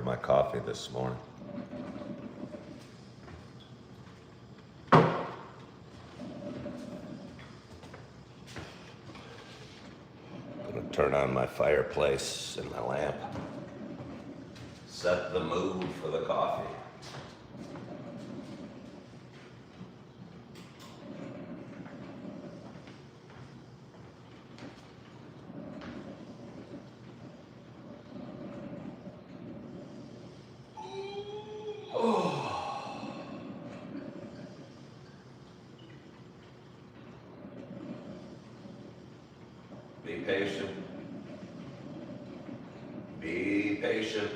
my coffee this morning. Gonna turn on my fireplace and my lamp. Set the mood for the coffee. Be patient. Be patient.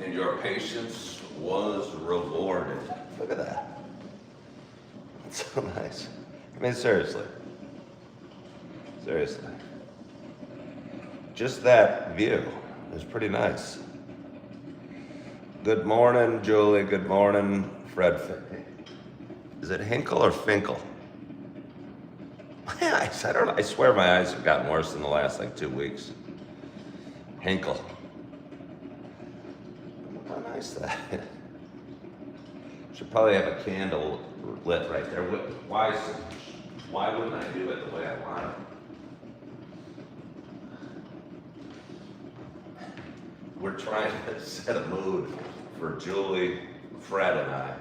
And your patience was rewarded. Look at that. That's so nice. I mean, seriously. Seriously. Just that view is pretty nice. Good morning, Julie. Good morning, Fred. Is it Hinkle or Finkel? My eyes, I don't know. I swear my eyes have gotten worse in the last 2 weeks. Hinkle. Look how nice that is. Should probably have a candle lit right there. Why wouldn't I do it the way I want it? We're trying to set a mood for Julie, Fred, and I.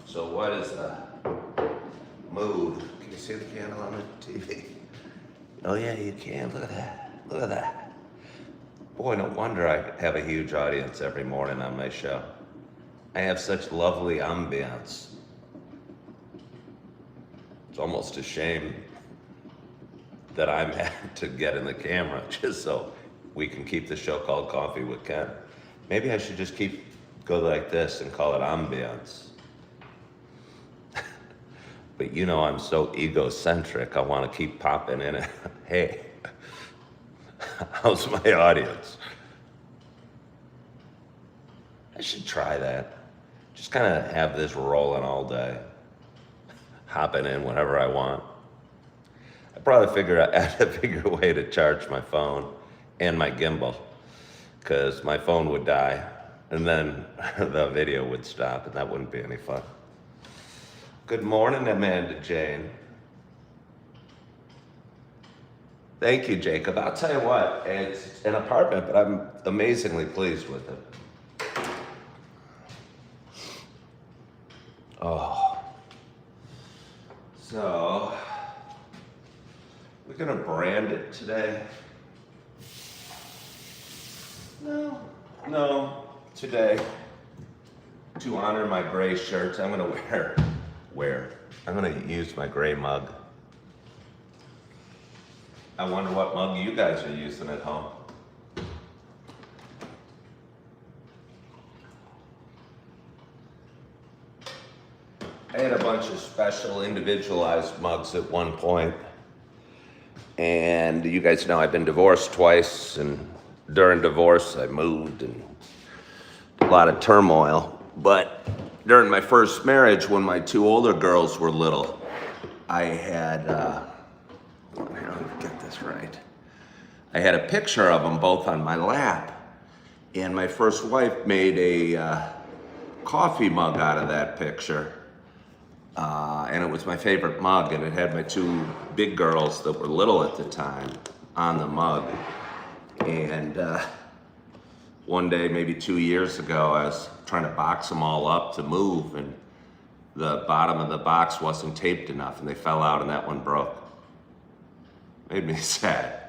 So what is the mood? Can you see the candle on the TV? Oh yeah, you can. Look at that. Look at that. Boy, no wonder I have a huge audience every morning on my show. I have such lovely ambiance. It's almost a shame that I'm had to get in the camera just so we can keep the show called Coffee with Ken. Maybe I should just go like this and call it ambiance. But you know I'm so egocentric, I want to keep popping in it. Hey, how's my audience? I should try that. Just kind of have this rolling all day. Hopping in whenever I want. I probably have to figure a way to charge my phone and my gimbal, because my phone would die and then the video would stop and that wouldn't be any fun. Good morning, Amanda Jane. Thank you, Jacob. I'll tell you what, it's an apartment, but I'm amazingly pleased with it. Oh. So, we're gonna brand it today. No, today, to honor my gray shirts, I'm gonna I'm gonna use my gray mug. I wonder what mug you guys are using at home. I had a bunch of special individualized mugs at one point. And you guys know I've been divorced twice, and during divorce I moved and a lot of turmoil. But during my first marriage, when my two older girls were little, I had, let me get this right. I had a picture of them both on my lap. And my first wife made a coffee mug out of that picture. And it was my favorite mug, and it had my two big girls that were little at the time on the mug. And one day, maybe 2 years ago, I was trying to box them all up to move, and the bottom of the box wasn't taped enough, and they fell out, and that one broke. Made me sad.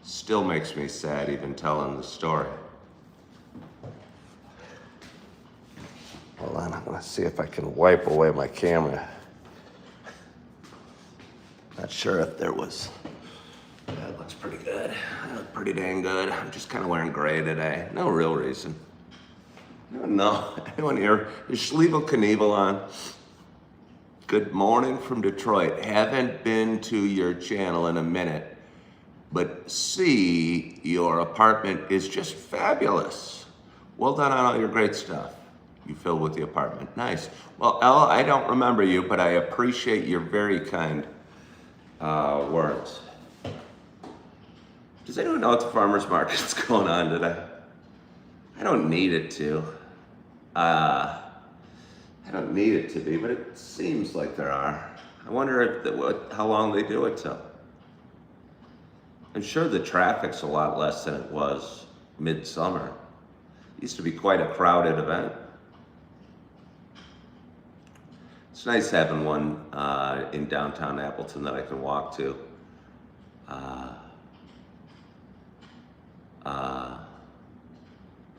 Still makes me sad even telling the story. Hold on, I'm gonna see if I can wipe away my camera. Not sure if there was, that looks pretty good. I look pretty dang good. I'm just kind of wearing gray today. No real reason. No, anyone here? Is Schliebel Knievel on? Good morning from Detroit. Haven't been to your channel in a minute, but see, your apartment is just fabulous. Well done on all your great stuff you filled with the apartment. Nice. Well, Elle, I don't remember you, but I appreciate your very kind words. Does anyone know what the farmer's market's going on today? I don't need it to. I don't need it to be, but it seems like there are. I wonder how long they do it till. I'm sure the traffic's a lot less than it was midsummer. It used to be quite a crowded event. It's nice having one in downtown Appleton that I can walk to.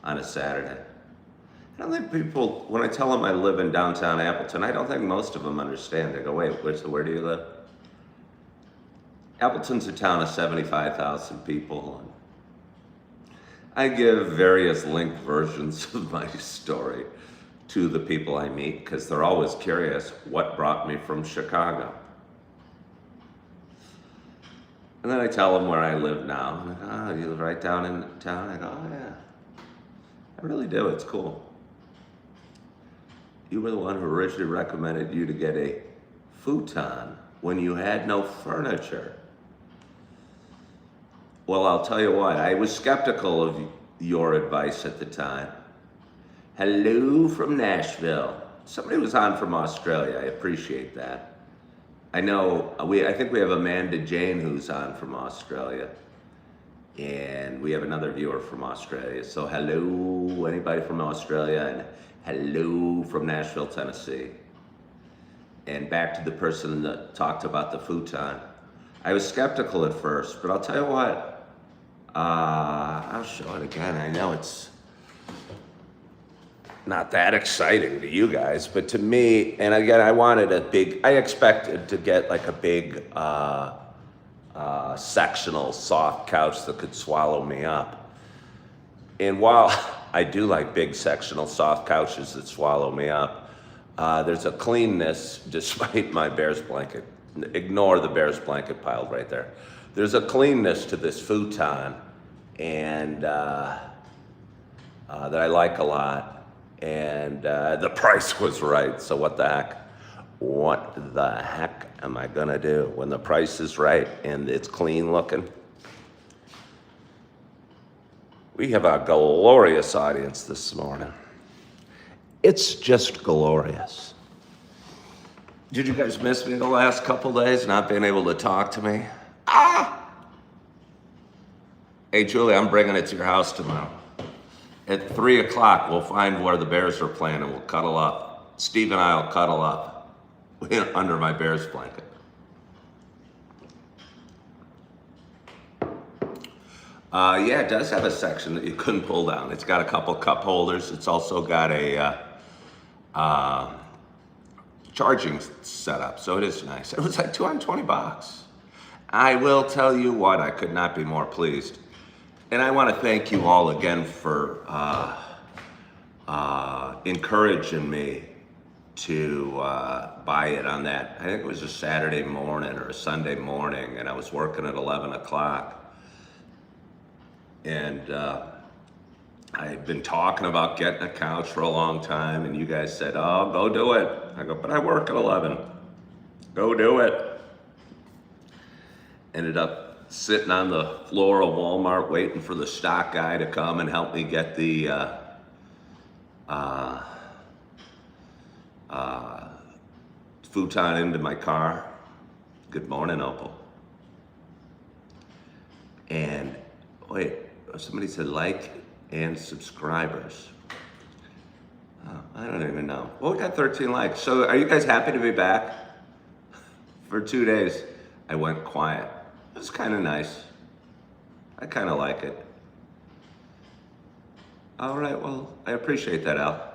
On a Saturday. I don't think people, when I tell them I live in downtown Appleton, I don't think most of them understand. They go, wait, where do you live? Appleton's a town of 75,000 people. I give various linked versions of my story to the people I meet because they're always curious what brought me from Chicago. And then I tell them where I live now. And they go, oh, you live right down in town? I go, oh yeah. I really do, it's cool. You were the one who originally recommended you to get a futon when you had no furniture. Well, I'll tell you what, I was skeptical of your advice at the time. Hello from Nashville. Somebody was on from Australia, I appreciate that. I know, I think we have Amanda Jane who's on from Australia. And we have another viewer from Australia. So hello, anybody from Australia, and hello from Nashville, Tennessee. And back to the person that talked about the futon. I was skeptical at first, but I'll tell you what, I'll show it again. I know it's not that exciting to you guys, but to me, and again, I expected to get like a big, sectional soft couch that could swallow me up. And while I do like big sectional soft couches that swallow me up, there's a cleanness despite my Bears blanket. Ignore the Bears blanket piled right there. There's a cleanness to this futon and that I like a lot. And the price was right, so what the heck? What the heck am I gonna do when the price is right and it's clean looking? We have a glorious audience this morning. It's just glorious. Did you guys miss me the last couple days, not being able to talk to me? Hey, Julie, I'm bringing it to your house tomorrow. At 3 o'clock, we'll find where the Bears are playing and we'll cuddle up. Steve and I will cuddle up under my Bears blanket. Yeah, it does have a section that you couldn't pull down. It's got a couple cup holders. It's also got a charging setup, so it is nice. It was like $220. I will tell you what, I could not be more pleased. And I want to thank you all again for encouraging me to buy it on that. I think it was a Saturday morning or a Sunday morning, and I was working at 11 o'clock. And I had been talking about getting a couch for a long time, and you guys said, oh, go do it. I go, but I work at 11. Go do it. Ended up sitting on the floor of Walmart waiting for the stock guy to come and help me get the futon into my car. Good morning, Opal. And wait, somebody said like and subscribers. Oh, I don't even know. Well, we got 13 likes. So are you guys happy to be back? For 2 days, I went quiet. It was kind of nice. I kind of like it. All right, well, I appreciate that, Al.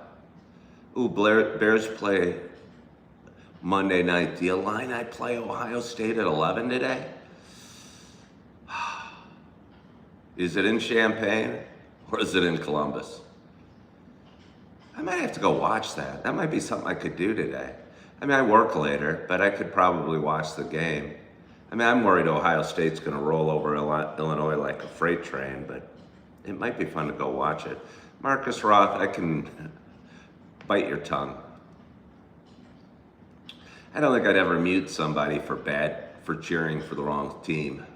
Ooh, Bears play Monday night. The Illini play Ohio State at 11 today? Is it in Champaign or is it in Columbus? I might have to go watch that. That might be something I could do today. I mean, I work later, but I could probably watch the game. I mean, I'm worried Ohio State's going to roll over Illinois like a freight train, but it might be fun to go watch it. Marcus Roth, I can bite your tongue. I don't think I'd ever mute somebody for cheering for the wrong team.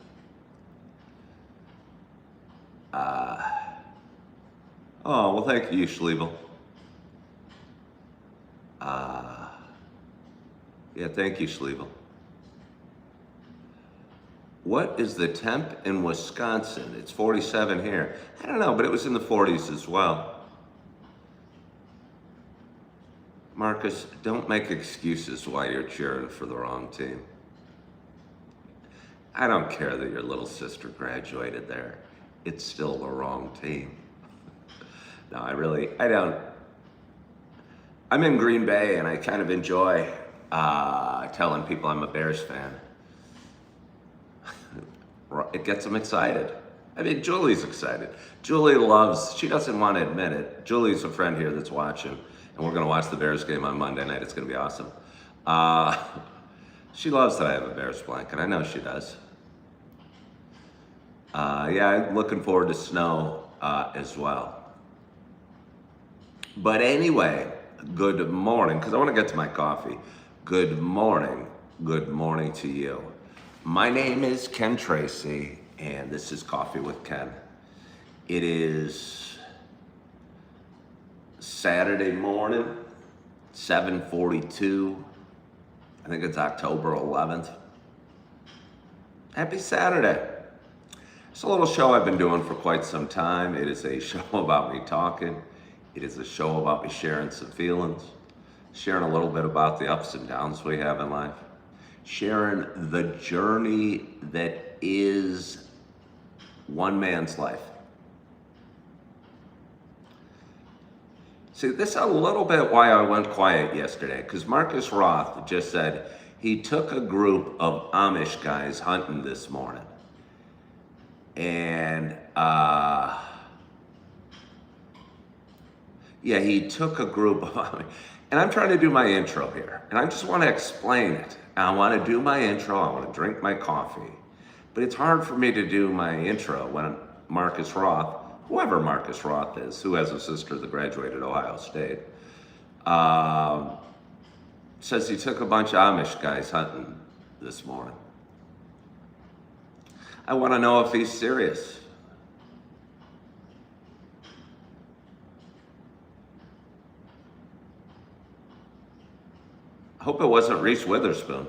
Oh, well, thank you, Schliebel. Yeah, thank you, Schliebel. What is the temp in Wisconsin? It's 47 here. I don't know, but it was in the 40s as well. Marcus, don't make excuses why you're cheering for the wrong team. I don't care that your little sister graduated there. It's still the wrong team. No, I don't. I'm in Green Bay and I kind of enjoy telling people I'm a Bears fan. It gets them excited. I mean, Julie's excited. Julie she doesn't want to admit it. Julie's a friend here that's watching, and we're going to watch the Bears game on Monday night. It's going to be awesome. She loves that I have a Bears blanket. I know she does. Yeah, I'm looking forward to snow as well. But anyway, good morning, because I want to get to my coffee. Good morning to you. My name is Ken Tracy, and this is Coffee with Ken. It is Saturday morning, 7:42. I think it's October 11th. Happy Saturday. It's a little show I've been doing for quite some time. It is a show about me talking. It is a show about me sharing some feelings, sharing a little bit about the ups and downs we have in life, sharing the journey that is one man's life. See, this is a little bit why I went quiet yesterday, because Marcus Roth just said he took a group of Amish guys hunting this morning. And, yeah, he took a group of, and I'm trying to do my intro here, and I just want to explain it. I want to do my intro, I want to drink my coffee, but it's hard for me to do my intro when Marcus Roth, whoever Marcus Roth is, who has a sister that graduated Ohio State, says he took a bunch of Amish guys hunting this morning. I want to know if he's serious. I hope it wasn't Reese Witherspoon.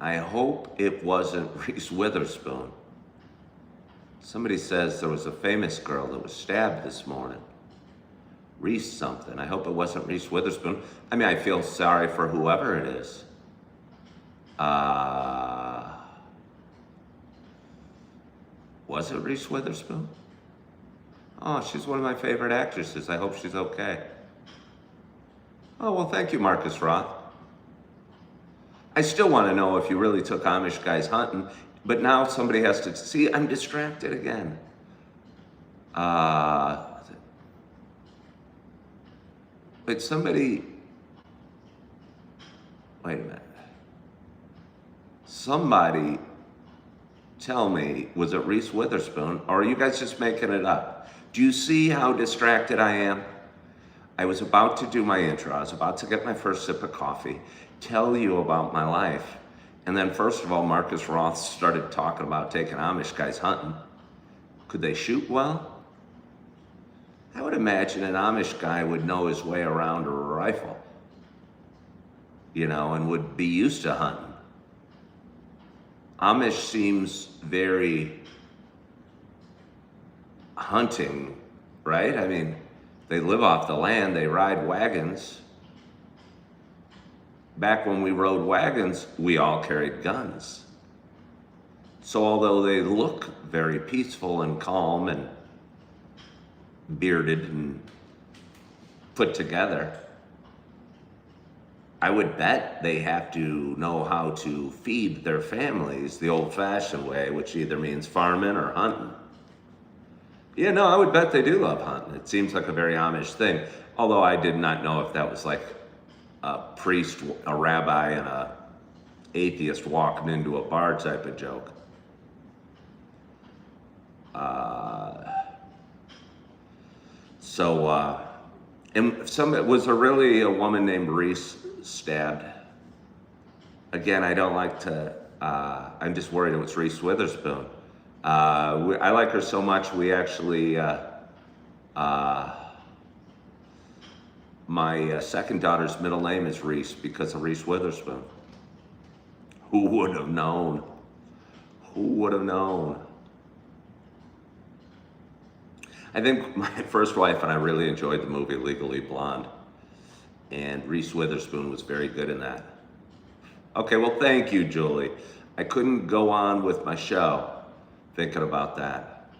I hope it wasn't Reese Witherspoon. Somebody says there was a famous girl that was stabbed this morning. Reese something. I hope it wasn't Reese Witherspoon. I mean, I feel sorry for whoever it is. Was it Reese Witherspoon? Oh, she's one of my favorite actresses. I hope she's okay. Oh, well, thank you, Marcus Roth. I still want to know if you really took Amish guys hunting, but now somebody has to see, I'm distracted again. But somebody, wait a minute. Somebody tell me, was it Reese Witherspoon, or are you guys just making it up? Do you see how distracted I am? I was about to do my intro. I was about to get my first sip of coffee, tell you about my life. And then first of all, Marcus Roth started talking about taking Amish guys hunting. Could they shoot well? I would imagine an Amish guy would know his way around a rifle, you know, and would be used to hunting. Amish seems very hunting, right? I mean, they live off the land, they ride wagons. Back when we rode wagons, we all carried guns. So although they look very peaceful and calm and bearded and put together, I would bet they have to know how to feed their families the old-fashioned way, which either means farming or hunting. Yeah, no, I would bet they do love hunting. It seems like a very Amish thing, although I did not know if that was like a priest, a rabbi, and a atheist walking into a bar type of joke. Uh, and was there really a woman named Reese stabbed? Again, I don't like to, I'm just worried it was Reese Witherspoon. I like her so much, we actually, my second daughter's middle name is Reese because of Reese Witherspoon. Who would have known? Who would have known? I think my first wife and I really enjoyed the movie Legally Blonde, and Reese Witherspoon was very good in that. Okay, well, thank you, Julie. I couldn't go on with my show thinking about that.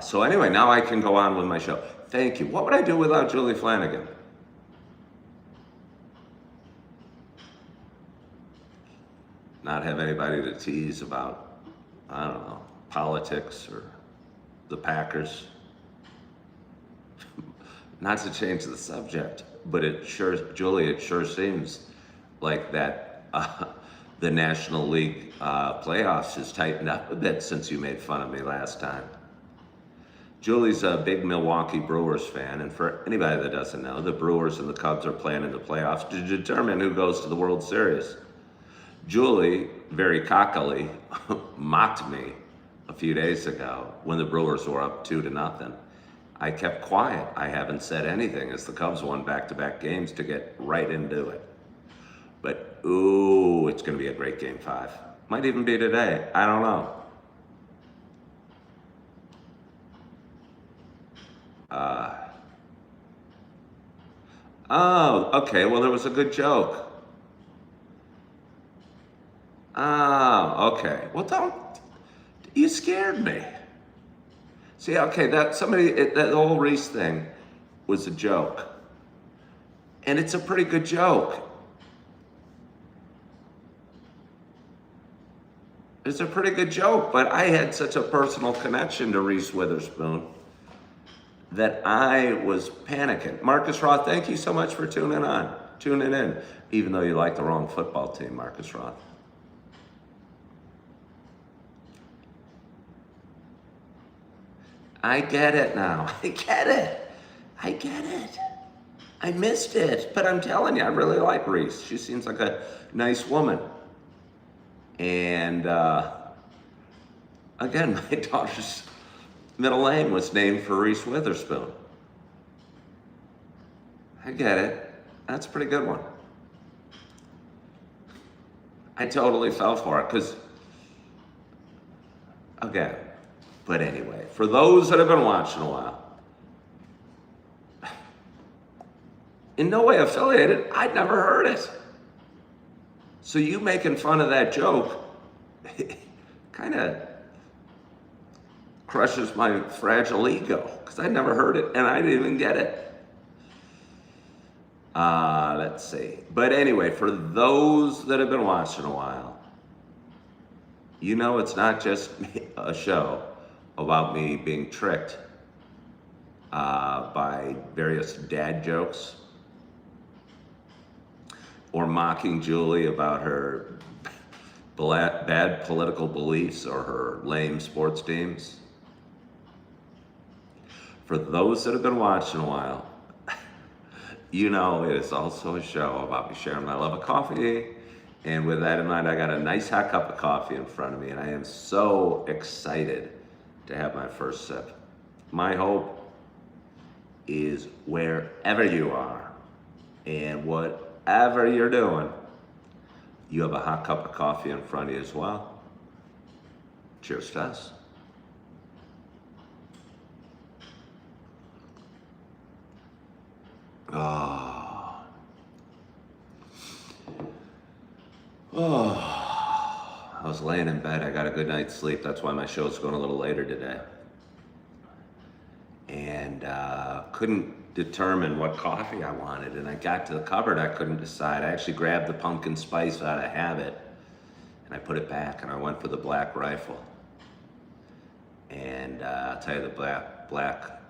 So anyway, now I can go on with my show. Thank you. What would I do without Julie Flanagan? Not have anybody to tease about, I don't know, politics or the Packers. Not to change the subject, but Julie, it sure seems like that the National League playoffs has tightened up a bit since you made fun of me last time. Julie's a big Milwaukee Brewers fan, and for anybody that doesn't know, the Brewers and the Cubs are playing in the playoffs to determine who goes to the World Series. Julie, very cockily, mocked me a few days ago when the Brewers were up 2-0. I kept quiet. I haven't said anything as the Cubs won back-to-back games to get right into it. But, ooh, it's going to be a great Game 5. Might even be today. I don't know. Oh, okay. Well, there was a good joke. Oh, okay. Well, you scared me. See, okay, that whole Reese thing was a joke. And it's a pretty good joke. It's a pretty good joke, but I had such a personal connection to Reese Witherspoon that I was panicking. Marcus Roth, thank you so much for tuning in, even though you like the wrong football team, Marcus Roth. I get it now. I get it. I missed it. But I'm telling you, I really like Reese. She seems like a nice woman. And again, my daughter's middle name was named for Reese Witherspoon. I get it. That's a pretty good one. I totally fell for it because, again, but anyway, for those that have been watching a while, in no way affiliated, I'd never heard it. So you making fun of that joke kind of crushes my fragile ego because I never heard it and I didn't even get it. Let's see. But anyway, for those that have been watching a while, you know it's not just a show about me being tricked by various dad jokes or mocking Julie about her bad political beliefs or her lame sports teams. For those that have been watching a while, you know it is also a show about me sharing my love of coffee. And with that in mind, I got a nice hot cup of coffee in front of me, and I am so excited to have my first sip. My hope is wherever you are and whatever you're doing, you have a hot cup of coffee in front of you as well. Cheers to us. I was laying in bed. I got a good night's sleep. That's why my show's going a little later today. And couldn't determine what coffee I wanted. And I got to the cupboard. I couldn't decide. I actually grabbed the pumpkin spice out of habit. And I put it back. And I went for the Black Rifle. And I'll tell you, the Black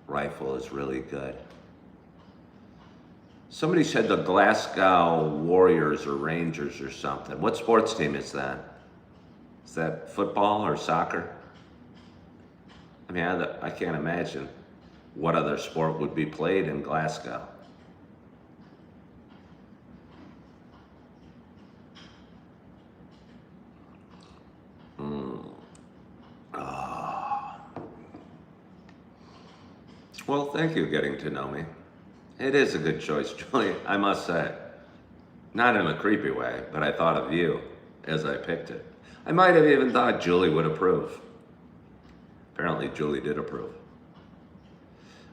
Rifle is really good. Somebody said the Glasgow Warriors or Rangers or something. What sports team is that? Is that football or soccer? I mean, I can't imagine what other sport would be played in Glasgow. Well, thank you getting to know me. It is a good choice, Julie, I must say. Not in a creepy way, but I thought of you as I picked it. I might have even thought Julie would approve. Apparently, Julie did approve.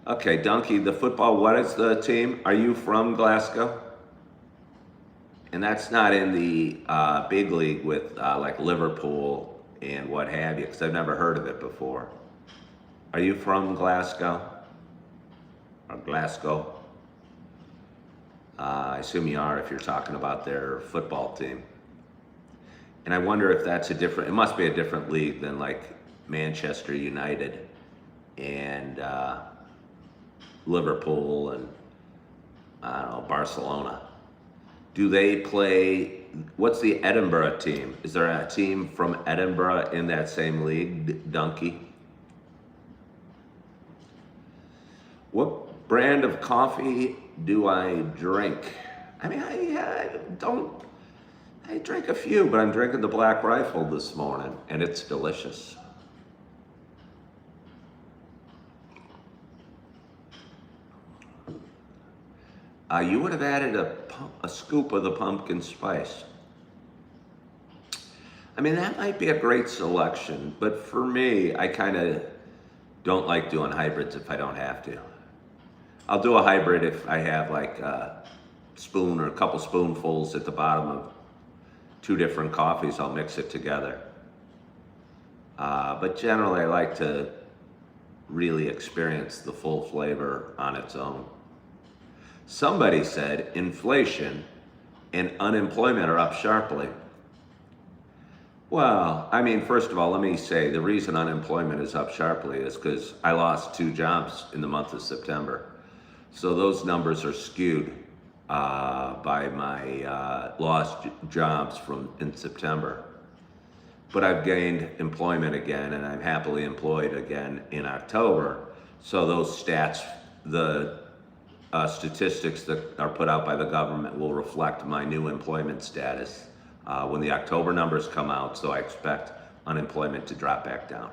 Okay, Donkey, the football, what is the team? Are you from Glasgow? And that's not in the big league with like Liverpool and what have you, because I've never heard of it before. Are you from Glasgow? Or Glasgow? I assume you are if you're talking about their football team. And I wonder if that's it must be a different league than like Manchester United and Liverpool and, I don't know, Barcelona. Do they play, what's the Edinburgh team? Is there a team from Edinburgh in that same league, Donkey? What brand of coffee do I drink? I mean, I drink a few, but I'm drinking the Black Rifle this morning, and it's delicious. You would have added a scoop of the pumpkin spice. I mean, that might be a great selection, but for me, I kind of don't like doing hybrids if I don't have to. I'll do a hybrid if I have like a spoon or a couple spoonfuls at the bottom of two different coffees. I'll mix it together. But generally, I like to really experience the full flavor on its own. Somebody said inflation and unemployment are up sharply. Well, I mean, first of all, let me say the reason unemployment is up sharply is because I lost 2 jobs in the month of September. So those numbers are skewed by my lost jobs from in September. But I've gained employment again, and I'm happily employed again in October. So those stats, the statistics that are put out by the government will reflect my new employment status when the October numbers come out, so I expect unemployment to drop back down.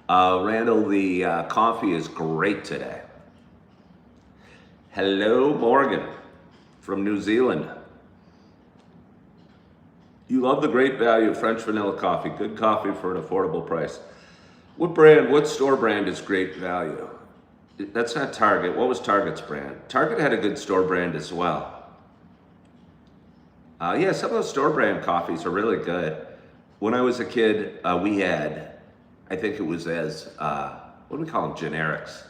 Randall, the coffee is great today. Hello, Morgan from New Zealand. You love the great value of French vanilla coffee. Good coffee for an affordable price. What store brand is great value? That's not Target. What was Target's brand? Target had a good store brand as well. Yeah, some of those store brand coffees are really good. When I was a kid, we had, I think it was as, what do we call them? Generics.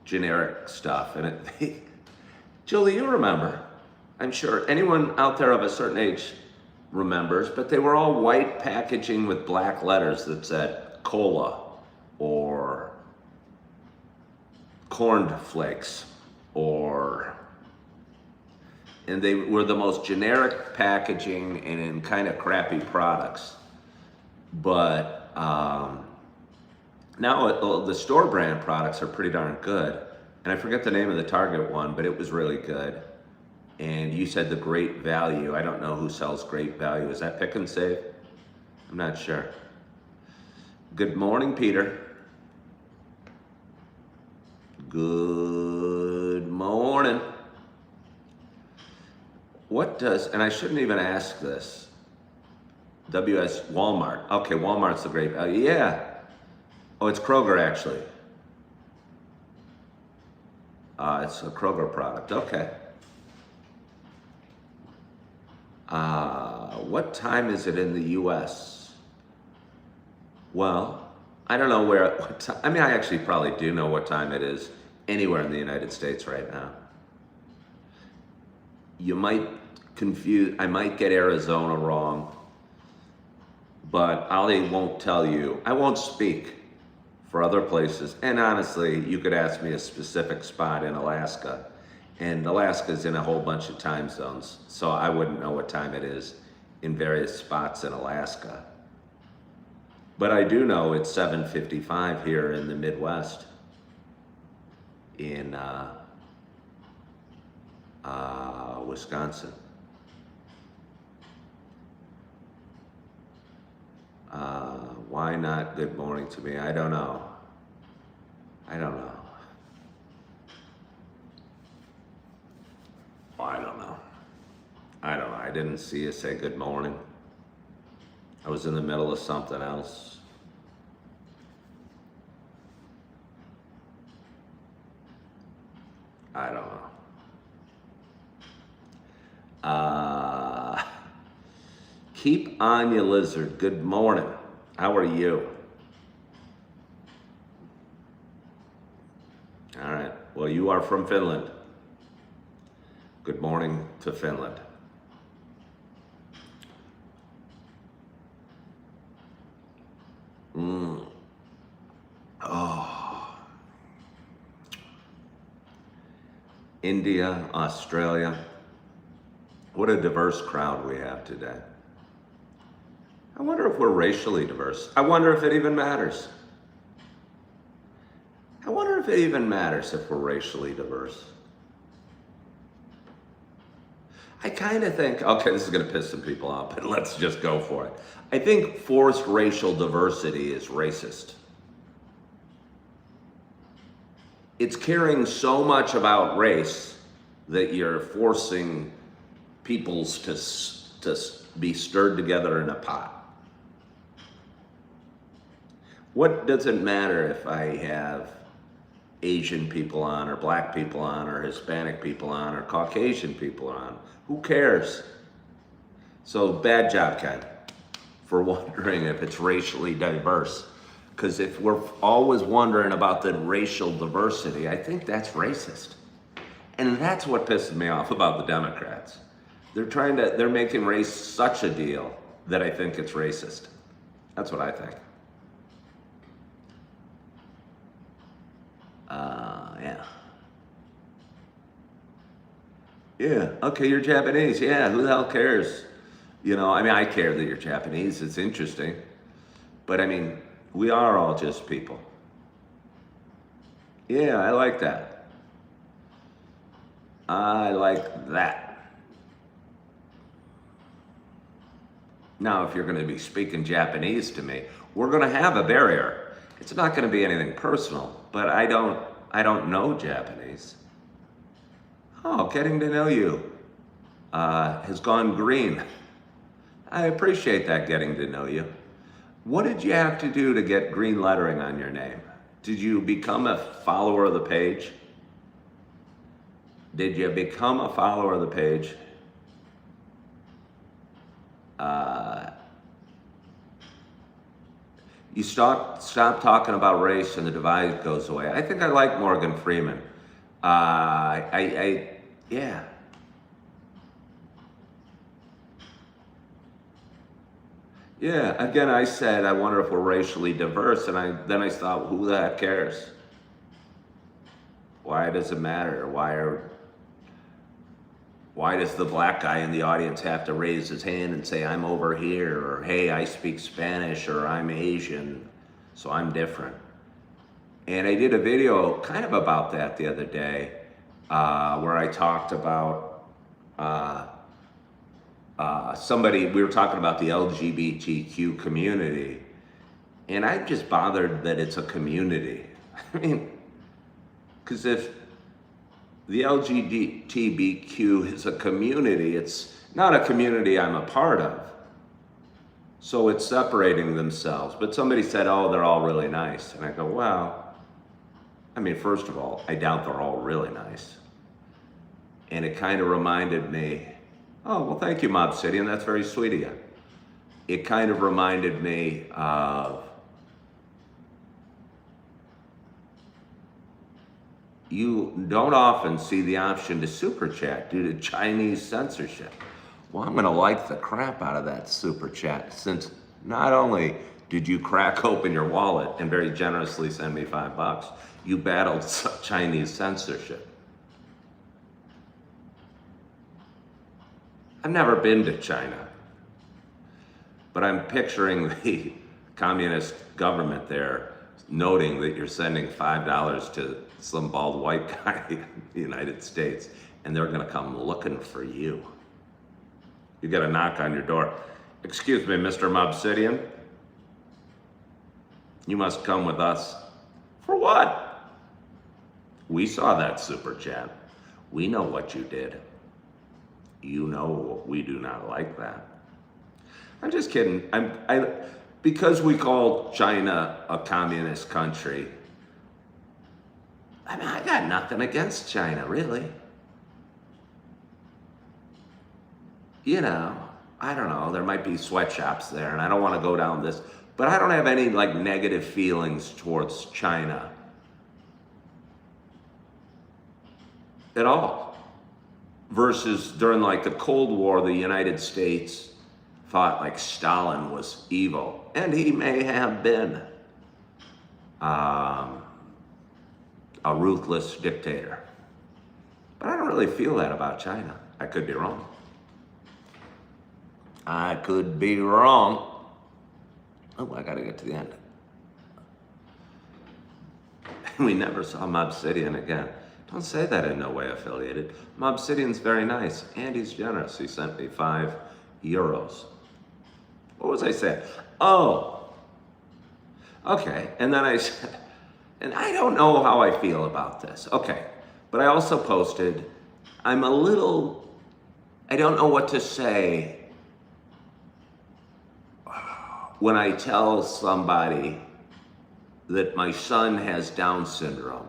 Generic stuff. And Julie, you remember. I'm sure anyone out there of a certain age remembers, but they were all white packaging with black letters that said cola or corn flakes and they were the most generic packaging and in kind of crappy products. But now the store brand products are pretty darn good. And I forget the name of the Target one, but it was really good. And you said the Great Value. I don't know who sells Great Value. Is that Pick and Save? I'm not sure. Good morning, Peter. Good morning. What does, and I shouldn't even ask this, Walmart. Okay, Walmart's the Great Value. Yeah. Oh, it's Kroger, actually. It's a Kroger product. Okay. What time is it in the U.S.? Well, I don't know what time. I mean, I actually probably do know what time it is anywhere in the United States right now. You might I might get Arizona wrong, but I won't tell you. I won't speak for other places. And honestly, you could ask me a specific spot in Alaska, and Alaska's in a whole bunch of time zones, so I wouldn't know what time it is in various spots in Alaska. But I do know it's 7:55 here in the Midwest in Wisconsin. Why not good morning to me? I don't know. I don't know. I don't know. I don't know. I didn't see you say good morning. I was in the middle of something else. I don't know. Keep on, you lizard. Good morning. How are you? All right. Well, you are from Finland. Good morning to Finland. Oh. India, Australia. What a diverse crowd we have today. I wonder if we're racially diverse. I wonder if it even matters. I wonder if it even matters if we're racially diverse. I kind of think, okay, this is going to piss some people off, but let's just go for it. I think forced racial diversity is racist. It's caring so much about race that you're forcing peoples to be stirred together in a pot. What does it matter if I have Asian people on, or black people on, or Hispanic people on, or Caucasian people on? Who cares? So bad job, Ken, for wondering if it's racially diverse. Because if we're always wondering about the racial diversity, I think that's racist. And that's what pisses me off about the Democrats. They're making race such a deal that I think it's racist. That's what I think. Yeah. Yeah, okay, you're Japanese. Yeah, who the hell cares? You know, I mean, I care that you're Japanese. It's interesting. But I mean, we are all just people. Yeah, I like that. I like that. Now, if you're going to be speaking Japanese to me, we're going to have a barrier. It's not going to be anything personal, but I don't know Japanese. Oh, getting to know you has gone green. I appreciate that, getting to know you. What did you have to do to get green lettering on your name? Did you become a follower of the page? Did you become a follower of the page? You stop talking about race and the divide goes away. I think I like Morgan Freeman. Yeah. Yeah, again, I said, I wonder if we're racially diverse, and then I thought, who the heck cares? Why does it matter? Why does the black guy in the audience have to raise his hand and say, I'm over here, or hey, I speak Spanish, or I'm Asian, so I'm different? And I did a video kind of about that the other day, where I talked about we were talking about the LGBTQ community, and I'm just bothered that it's a community. I mean, because if the LGBTQ is a community, it's not a community I'm a part of. So it's separating themselves. But somebody said, oh, they're all really nice. And I go, well, I mean, first of all, I doubt they're all really nice. And it kind of reminded me, oh, well, thank you, Mob City, and that's very sweet of you. It kind of reminded me of, you don't often see the option to super chat due to Chinese censorship. Well, I'm gonna like the crap out of that super chat, since not only did you crack open your wallet and very generously send me $5, you battled Chinese censorship. I've never been to China. But I'm picturing the communist government there noting that you're sending $5 to some bald white guy in the United States, and they're gonna come looking for you. You get a knock on your door. Excuse me, Mr. Mobsidian. You must come with us. For what? We saw that super chat. We know what you did. You know we do not like that. I'm just kidding. Because we call China a communist country, I mean, I got nothing against China, really. You know, I don't know, there might be sweatshops there, and I don't want to go down this, but I don't have any like negative feelings towards China at all. Versus during like the Cold War, the United States thought like Stalin was evil, and he may have been a ruthless dictator. But I don't really feel that about China. I could be wrong. I could be wrong. Oh, I gotta get to the end. We never saw Mobsidian again. Don't say that in no way affiliated. Mobsidian's very nice, and he's generous. He sent me €5. What was I saying? Oh, okay. And then I said, and I don't know how I feel about this. Okay, but I also posted, I don't know what to say when I tell somebody that my son has Down syndrome.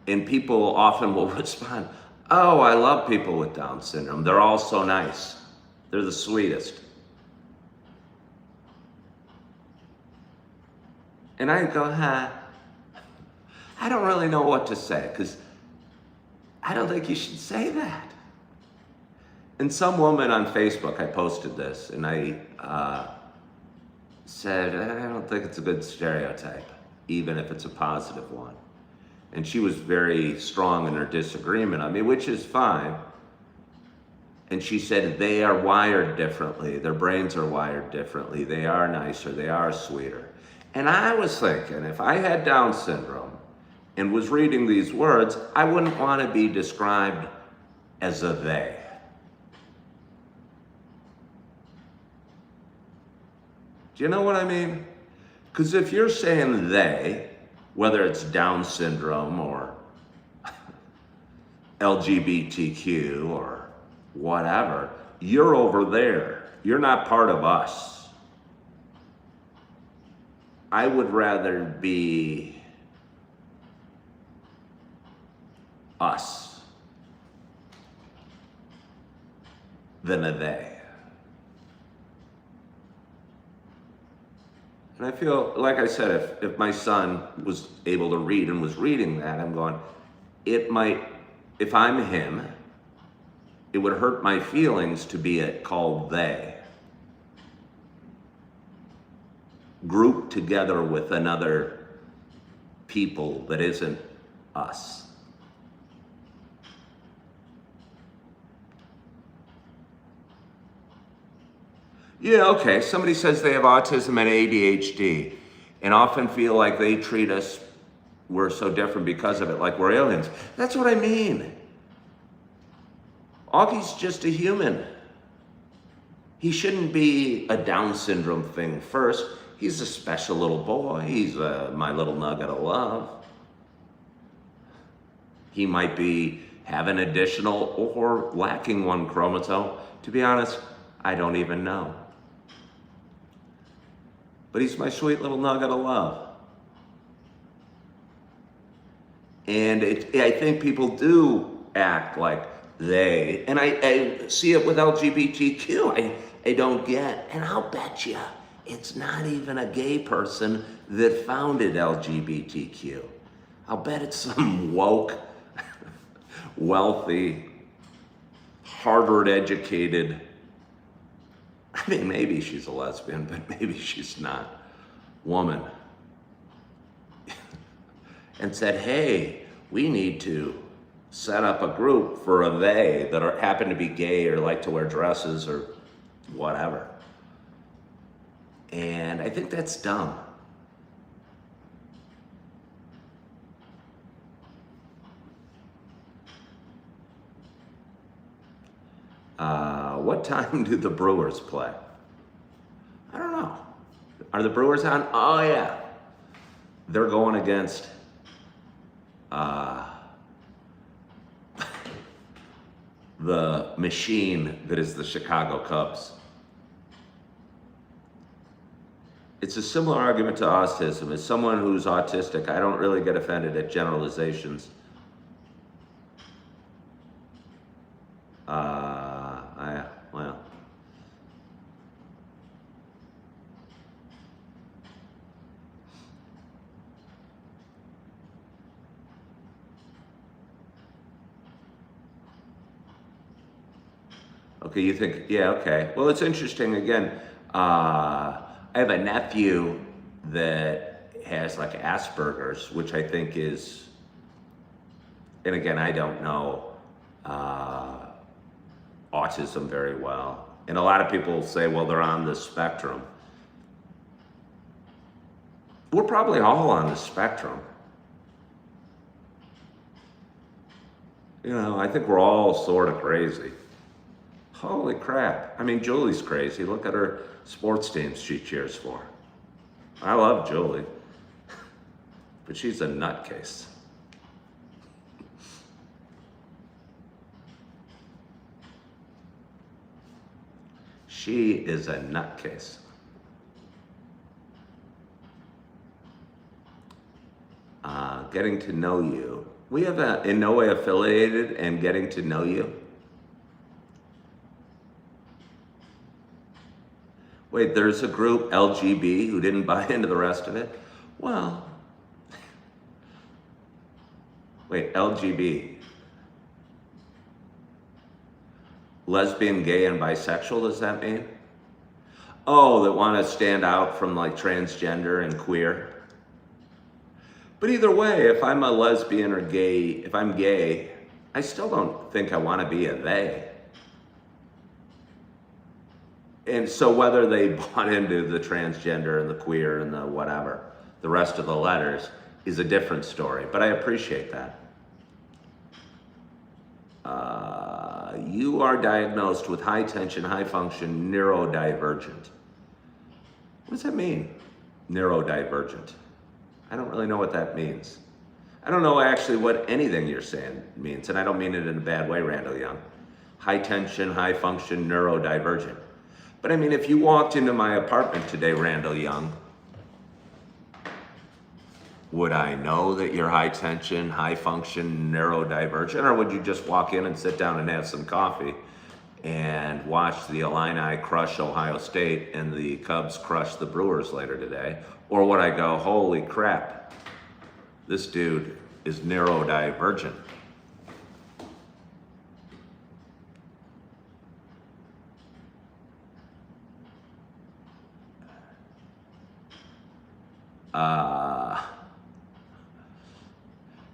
And people often will respond, oh, I love people with Down syndrome. They're all so nice. They're the sweetest. And I go, I don't really know what to say, because I don't think you should say that. And some woman on Facebook, I posted this, and I said, I don't think it's a good stereotype, even if it's a positive one. And she was very strong in her disagreement on me, which is fine. And she said, they are wired differently. Their brains are wired differently. They are nicer. They are sweeter. And I was thinking, if I had Down syndrome and was reading these words, I wouldn't want to be described as a they. Do you know what I mean? Because if you're saying they, whether it's Down syndrome or LGBTQ or whatever, you're over there. You're not part of us. I would rather be us than a they. And I feel, like I said, if my son was able to read and was reading that, I'm going, it might, if I'm him, it would hurt my feelings to be called they. Grouped together with another people that isn't us. Yeah, okay, somebody says they have autism and ADHD and often feel like they treat us, we're so different because of it, like we're aliens. That's what I mean. Augie's just a human. He shouldn't be a Down syndrome thing first. He's a special little boy. He's my little nugget of love. He might be having additional or lacking one chromosome. To be honest, I don't even know. But he's my sweet little nugget of love. And I think people do act like they, and I see it with LGBTQ. I don't get, and I'll bet you it's not even a gay person that founded LGBTQ. I'll bet it's some woke, wealthy, Harvard-educated, I mean, maybe she's a lesbian, but maybe she's not, woman, and said, hey, we need to set up a group for a they that happen to be gay or like to wear dresses or whatever. And I think that's dumb. What time do the Brewers play? I don't know. Are the Brewers on? Oh, yeah. They're going against the machine that is the Chicago Cubs. It's a similar argument to autism. As someone who's autistic, I don't really get offended at generalizations. Well. Okay, you think, yeah, okay. Well, it's interesting. Again, I have a nephew that has like Asperger's, which I think is, and again, I don't know autism very well. And a lot of people say, well, they're on the spectrum. We're probably all on the spectrum. You know, I think we're all sort of crazy. Holy crap. I mean, Julie's crazy. Look at her sports teams she cheers for. I love Julie, but she's a nutcase. She is a nutcase. Getting to know you. We have in no way affiliated and getting to know you. Wait, there's a group, LGB, who didn't buy into the rest of it? Well, wait, LGB. Lesbian, gay, and bisexual, does that mean? Oh, that want to stand out from like transgender and queer? But either way, if I'm a lesbian or gay, if I'm gay, I still don't think I want to be a they. And so whether they bought into the transgender and the queer and the whatever, the rest of the letters is a different story, but I appreciate that. You are diagnosed with high tension, high function, neurodivergent. What does that mean, neurodivergent? I don't really know what that means. I don't know actually what anything you're saying means, and I don't mean it in a bad way, Randall Young. High tension, high function, neurodivergent. But I mean, if you walked into my apartment today, Randall Young, would I know that you're high tension, high function, neurodivergent, or would you just walk in and sit down and have some coffee and watch the Illini crush Ohio State and the Cubs crush the Brewers later today? Or would I go, holy crap, this dude is neurodivergent?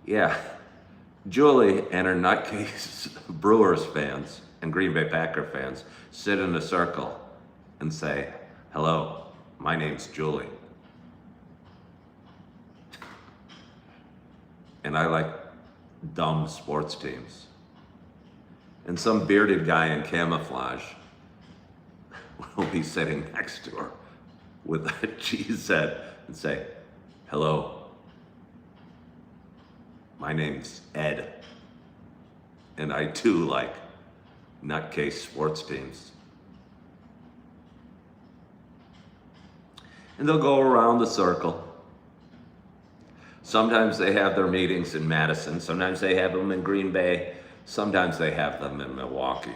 Yeah, Julie and her nutcase Brewers fans and Green Bay Packer fans sit in a circle and say, hello, my name's Julie. And I like dumb sports teams. And some bearded guy in camouflage will be sitting next to her with a cheese head and say, hello, my name's Ed, and I too like nutcase sports teams. And they'll go around the circle. Sometimes they have their meetings in Madison, sometimes they have them in Green Bay, sometimes they have them in Milwaukee.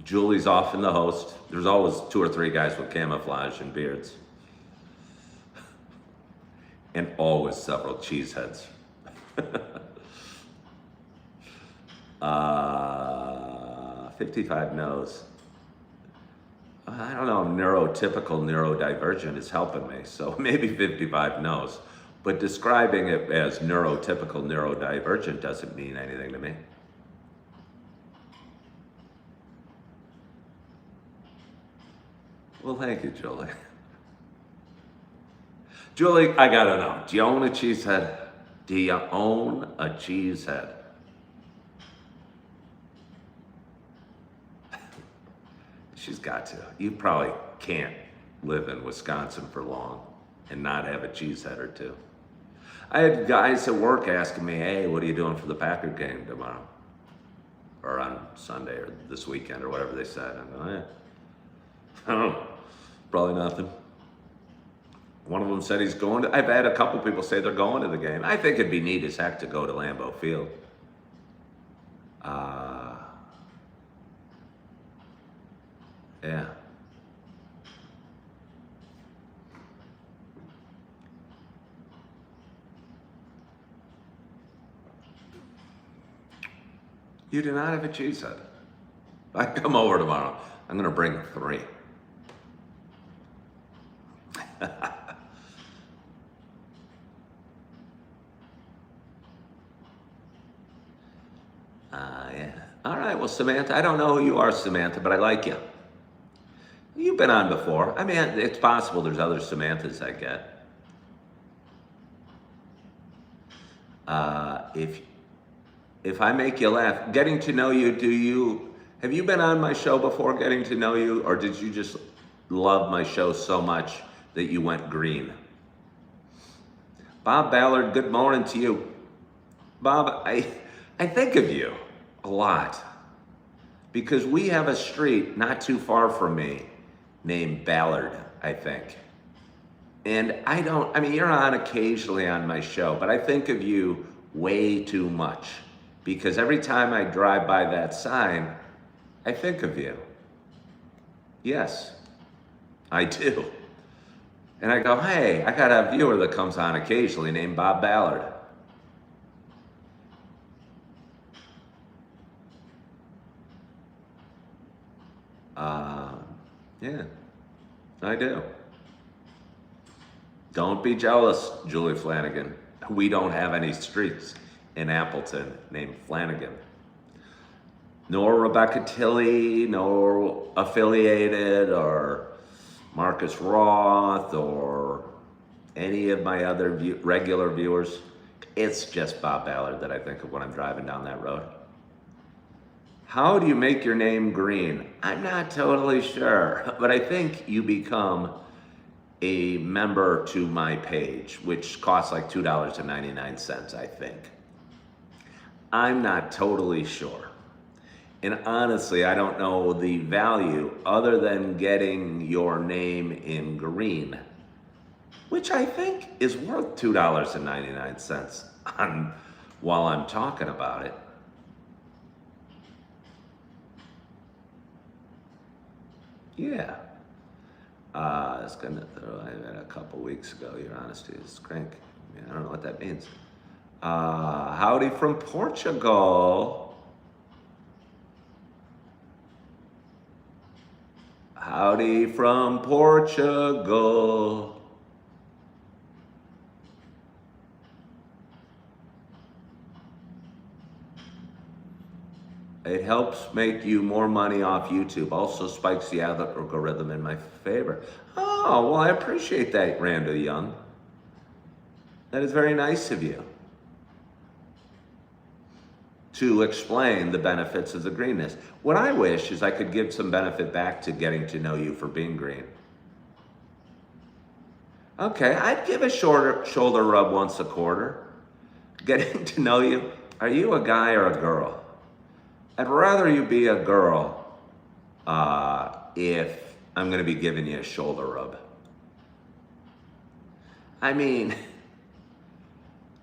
Julie's often the host. There's always 2 or 3 guys with camouflage and beards. And always several cheeseheads. 55 no's. I don't know, neurotypical, neurodivergent is helping me, so maybe 55 no's. But describing it as neurotypical, neurodivergent doesn't mean anything to me. Well, thank you, Julie. Julie, I gotta know, do you own a cheesehead? Do you own a cheesehead? She's got to. You probably can't live in Wisconsin for long and not have a cheesehead or two. I had guys at work asking me, hey, what are you doing for the Packer game tomorrow? Or on Sunday or this weekend or whatever they said. I go, I don't know. Probably nothing. One of them said he's going to, I've had a couple people say they're going to the game. I think it'd be neat as heck to go to Lambeau Field. Yeah. You do not have a cheesehead. I come over tomorrow. I'm going to bring 3. Yeah. All right. Well, Samantha, I don't know who you are, Samantha, but I like you. You've been on before. I mean, it's possible there's other Samanthas I get. If I make you laugh, getting to know you, have you been on my show before, getting to know you, or did you just love my show so much that you went green? Bob Ballard, good morning to you. Bob, I think of you a lot because we have a street not too far from me named Ballard, I think. And I mean, you're on occasionally on my show, but I think of you way too much because every time I drive by that sign, I think of you. Yes, I do. And I go, hey, I got a viewer that comes on occasionally named Bob Ballard. Yeah, I do. Don't be jealous, Julie Flanagan. We don't have any streets in Appleton named Flanagan. Nor Rebecca Tilley, nor Affiliated, or Marcus Roth, or any of my other regular viewers. It's just Bob Ballard that I think of when I'm driving down that road. How do you make your name green? I'm not totally sure, but I think you become a member to my page, which costs like $2.99, I think. I'm not totally sure. And honestly, I don't know the value other than getting your name in green, which I think is worth $2.99 while I'm talking about it. Yeah. It's gonna throw I had a couple weeks ago, your honesty is crank. I mean, I don't know what that means. Howdy from Portugal. Howdy from Portugal. It helps make you more money off YouTube. Also spikes the algorithm in my favor. Oh, well, I appreciate that, Randall Young. That is very nice of you to explain the benefits of the greenness. What I wish is I could give some benefit back to getting to know you for being green. Okay, I'd give a shoulder rub once a quarter. Getting to know you. Are you a guy or a girl? I'd rather you be a girl if I'm going to be giving you a shoulder rub. I mean,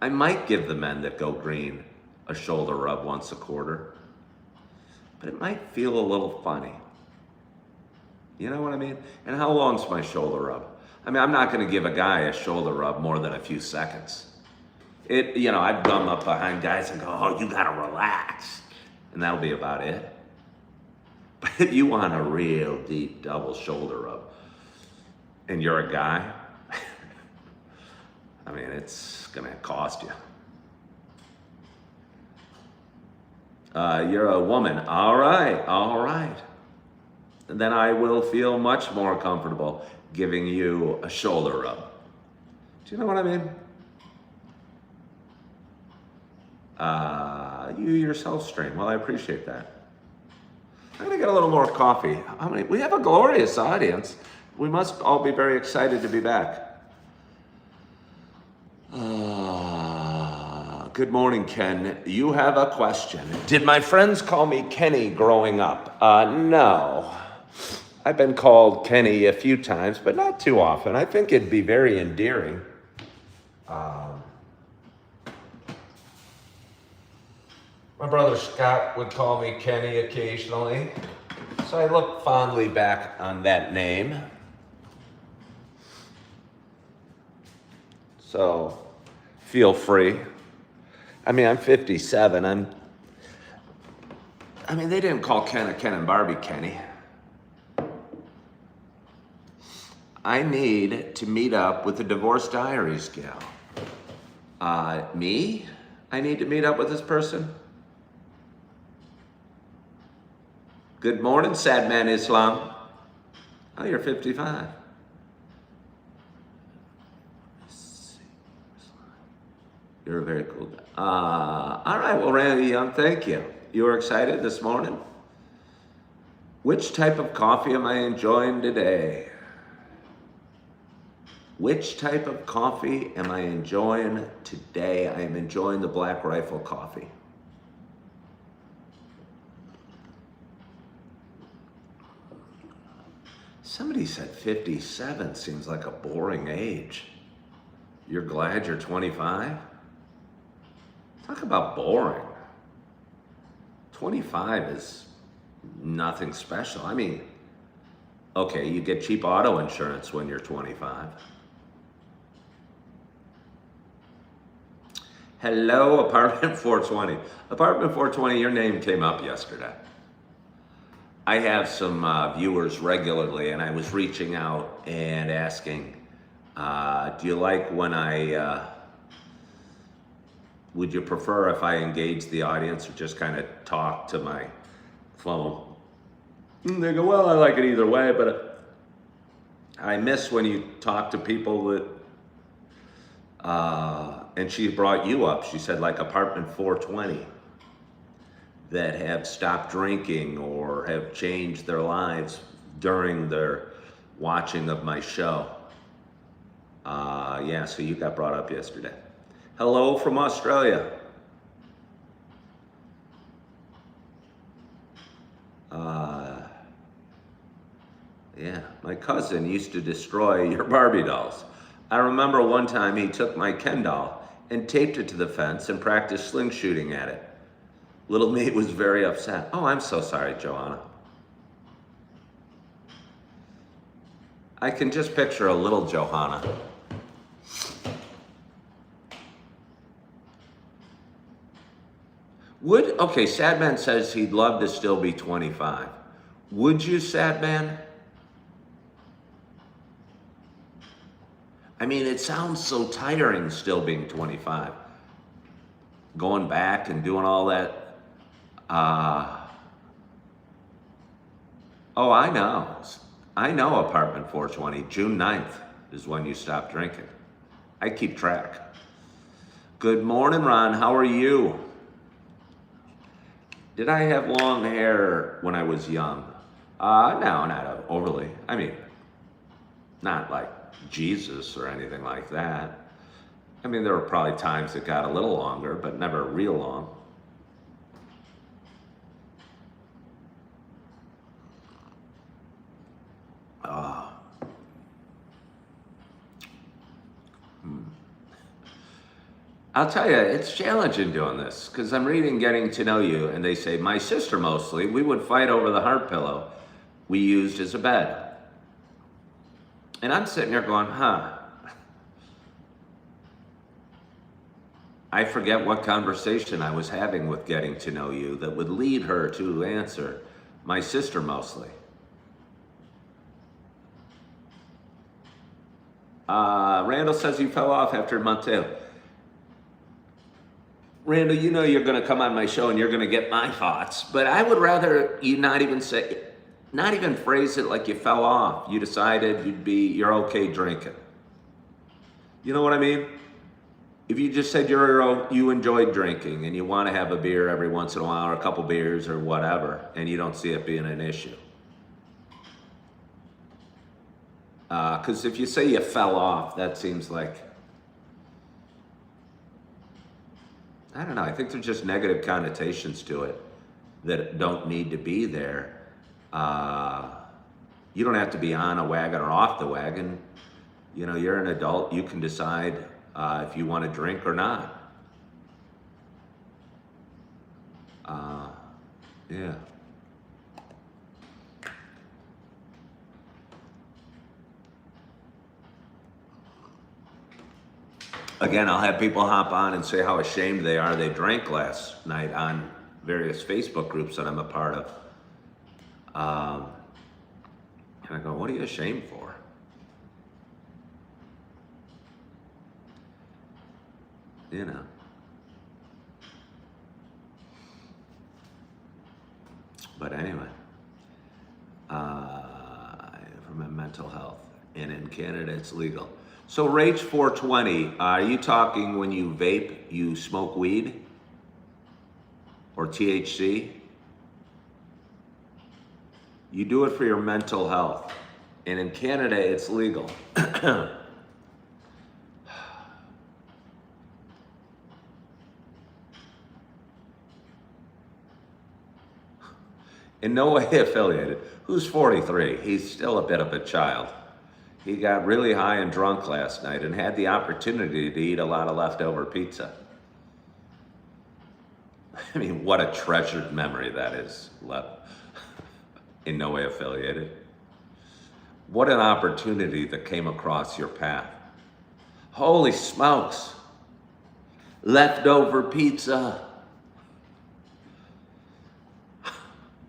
I might give the men that go green a shoulder rub once a quarter, but it might feel a little funny. You know what I mean? And how long's my shoulder rub? I mean, I'm not going to give a guy a shoulder rub more than a few seconds. I'd gum up behind guys and go, oh, you got to relax. And that'll be about it. But if you want a real deep double shoulder rub and you're a guy, I mean, it's going to cost you. You're a woman. All right. then I will feel much more comfortable giving you a shoulder rub. Do you know what I mean? You yourself stream. Well, I appreciate that. I'm gonna get a little more coffee. We have a glorious audience. We must all be very excited to be back. Good morning, Ken. You have a question. Did my friends call me Kenny growing up? No. I've been called Kenny a few times, but not too often. I think it'd be very endearing. My brother Scott would call me Kenny occasionally, so I look fondly back on that name. So, feel free. I'm 57. They didn't call Ken and Barbie Kenny. I need to meet up with the Divorce Diaries gal. Me? I need to meet up with this person? Good morning, Sad Man Islam. Oh, you're 55. You're a very cool guy. All right, well, Randy Young, thank you. You were excited this morning? Which type of coffee am I enjoying today? Which type of coffee am I enjoying today? I am enjoying the Black Rifle coffee. Somebody said 57 seems like a boring age. You're glad you're 25? Talk about boring. 25 is nothing special. Okay, you get cheap auto insurance when you're 25. Hello, Apartment 420. Apartment 420, your name came up yesterday. I have some viewers regularly, and I was reaching out and asking, do you like when would you prefer if I engage the audience or just kind of talk to my phone? And they go, well, I like it either way, but I miss when you talk to people that, and she brought you up. She said like Apartment 420 that have stopped drinking or have changed their lives during their watching of my show. Yeah, so you got brought up yesterday. Hello from Australia. Yeah, my cousin used to destroy your Barbie dolls. I remember one time he took my Ken doll and taped it to the fence and practiced sling shooting at it. Little me was very upset. Oh, I'm so sorry, Joanna. I can just picture a little Johanna. Okay, Sad Man says he'd love to still be 25. Would you, Sad Man? It sounds so tiring still being 25. Going back and doing all that. Oh, I know. I know Apartment 420. June 9th is when you stop drinking. I keep track. Good morning, Ron. How are you? Did I have long hair when I was young? No, not overly. Not like Jesus or anything like that. There were probably times it got a little longer, but never real long. I'll tell you, it's challenging doing this because I'm reading Getting to Know You, and they say, my sister mostly, we would fight over the heart pillow we used as a bed. And I'm sitting there going, I forget what conversation I was having with Getting to Know You that would lead her to answer, my sister mostly. Randall says you fell off after month 2. Randall, you're going to come on my show and you're going to get my thoughts, but I would rather you not even say, not even phrase it like you fell off. You decided you're okay drinking. You know what I mean? If you just said you enjoyed drinking and you want to have a beer every once in a while or a couple beers or whatever, and you don't see it being an issue. Because if you say you fell off, that seems like, I don't know, I think there's just negative connotations to it that don't need to be there. You don't have to be on a wagon or off the wagon. You know, you're an adult, you can decide if you want to drink or not. Yeah. Again, I'll have people hop on and say how ashamed they are they drank last night on various Facebook groups that I'm a part of. And I go, what are you ashamed for? You know. But anyway, for my mental health, and in Canada it's legal. So Rage 420, are you talking when you vape, you smoke weed or THC? You do it for your mental health, and in Canada it's legal. In no way affiliated. Who's 43? He's still a bit of a child. He got really high and drunk last night and had the opportunity to eat a lot of leftover pizza. I mean, what a treasured memory that is. In no way affiliated. What an opportunity that came across your path. Holy smokes. Leftover pizza.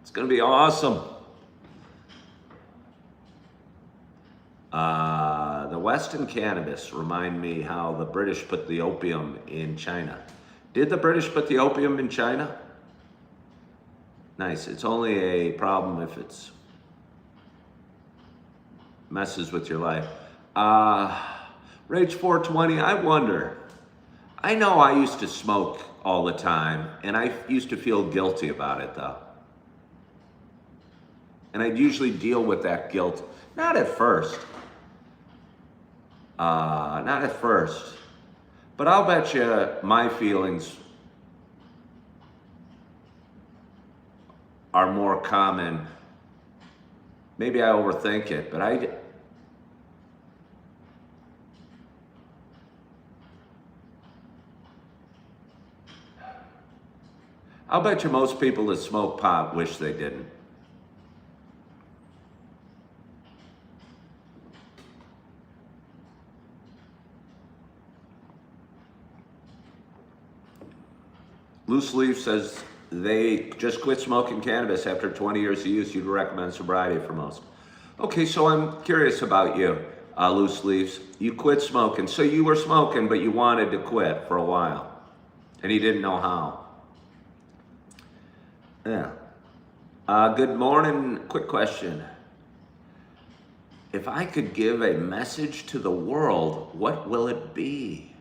It's gonna be awesome. The Western cannabis remind me how the British put the opium in China. Did the British put the opium in China? Nice. It's only a problem if it's messes with your life. Rage 420, I wonder. I know I used to smoke all the time, and I used to feel guilty about it though. And I'd usually deal with that guilt, not at first. Not at first. But I'll bet you my feelings are more common. Maybe I overthink it, but I'll bet you most people that smoke pot wish they didn't. Loose Leaf says they just quit smoking cannabis after 20 years of use. You'd recommend sobriety for most. Okay, so I'm curious about you, Loose Leaves. You quit smoking. So you were smoking, but you wanted to quit for a while. And you didn't know how. Yeah. Good morning. Quick question. If I could give a message to the world, what will it be?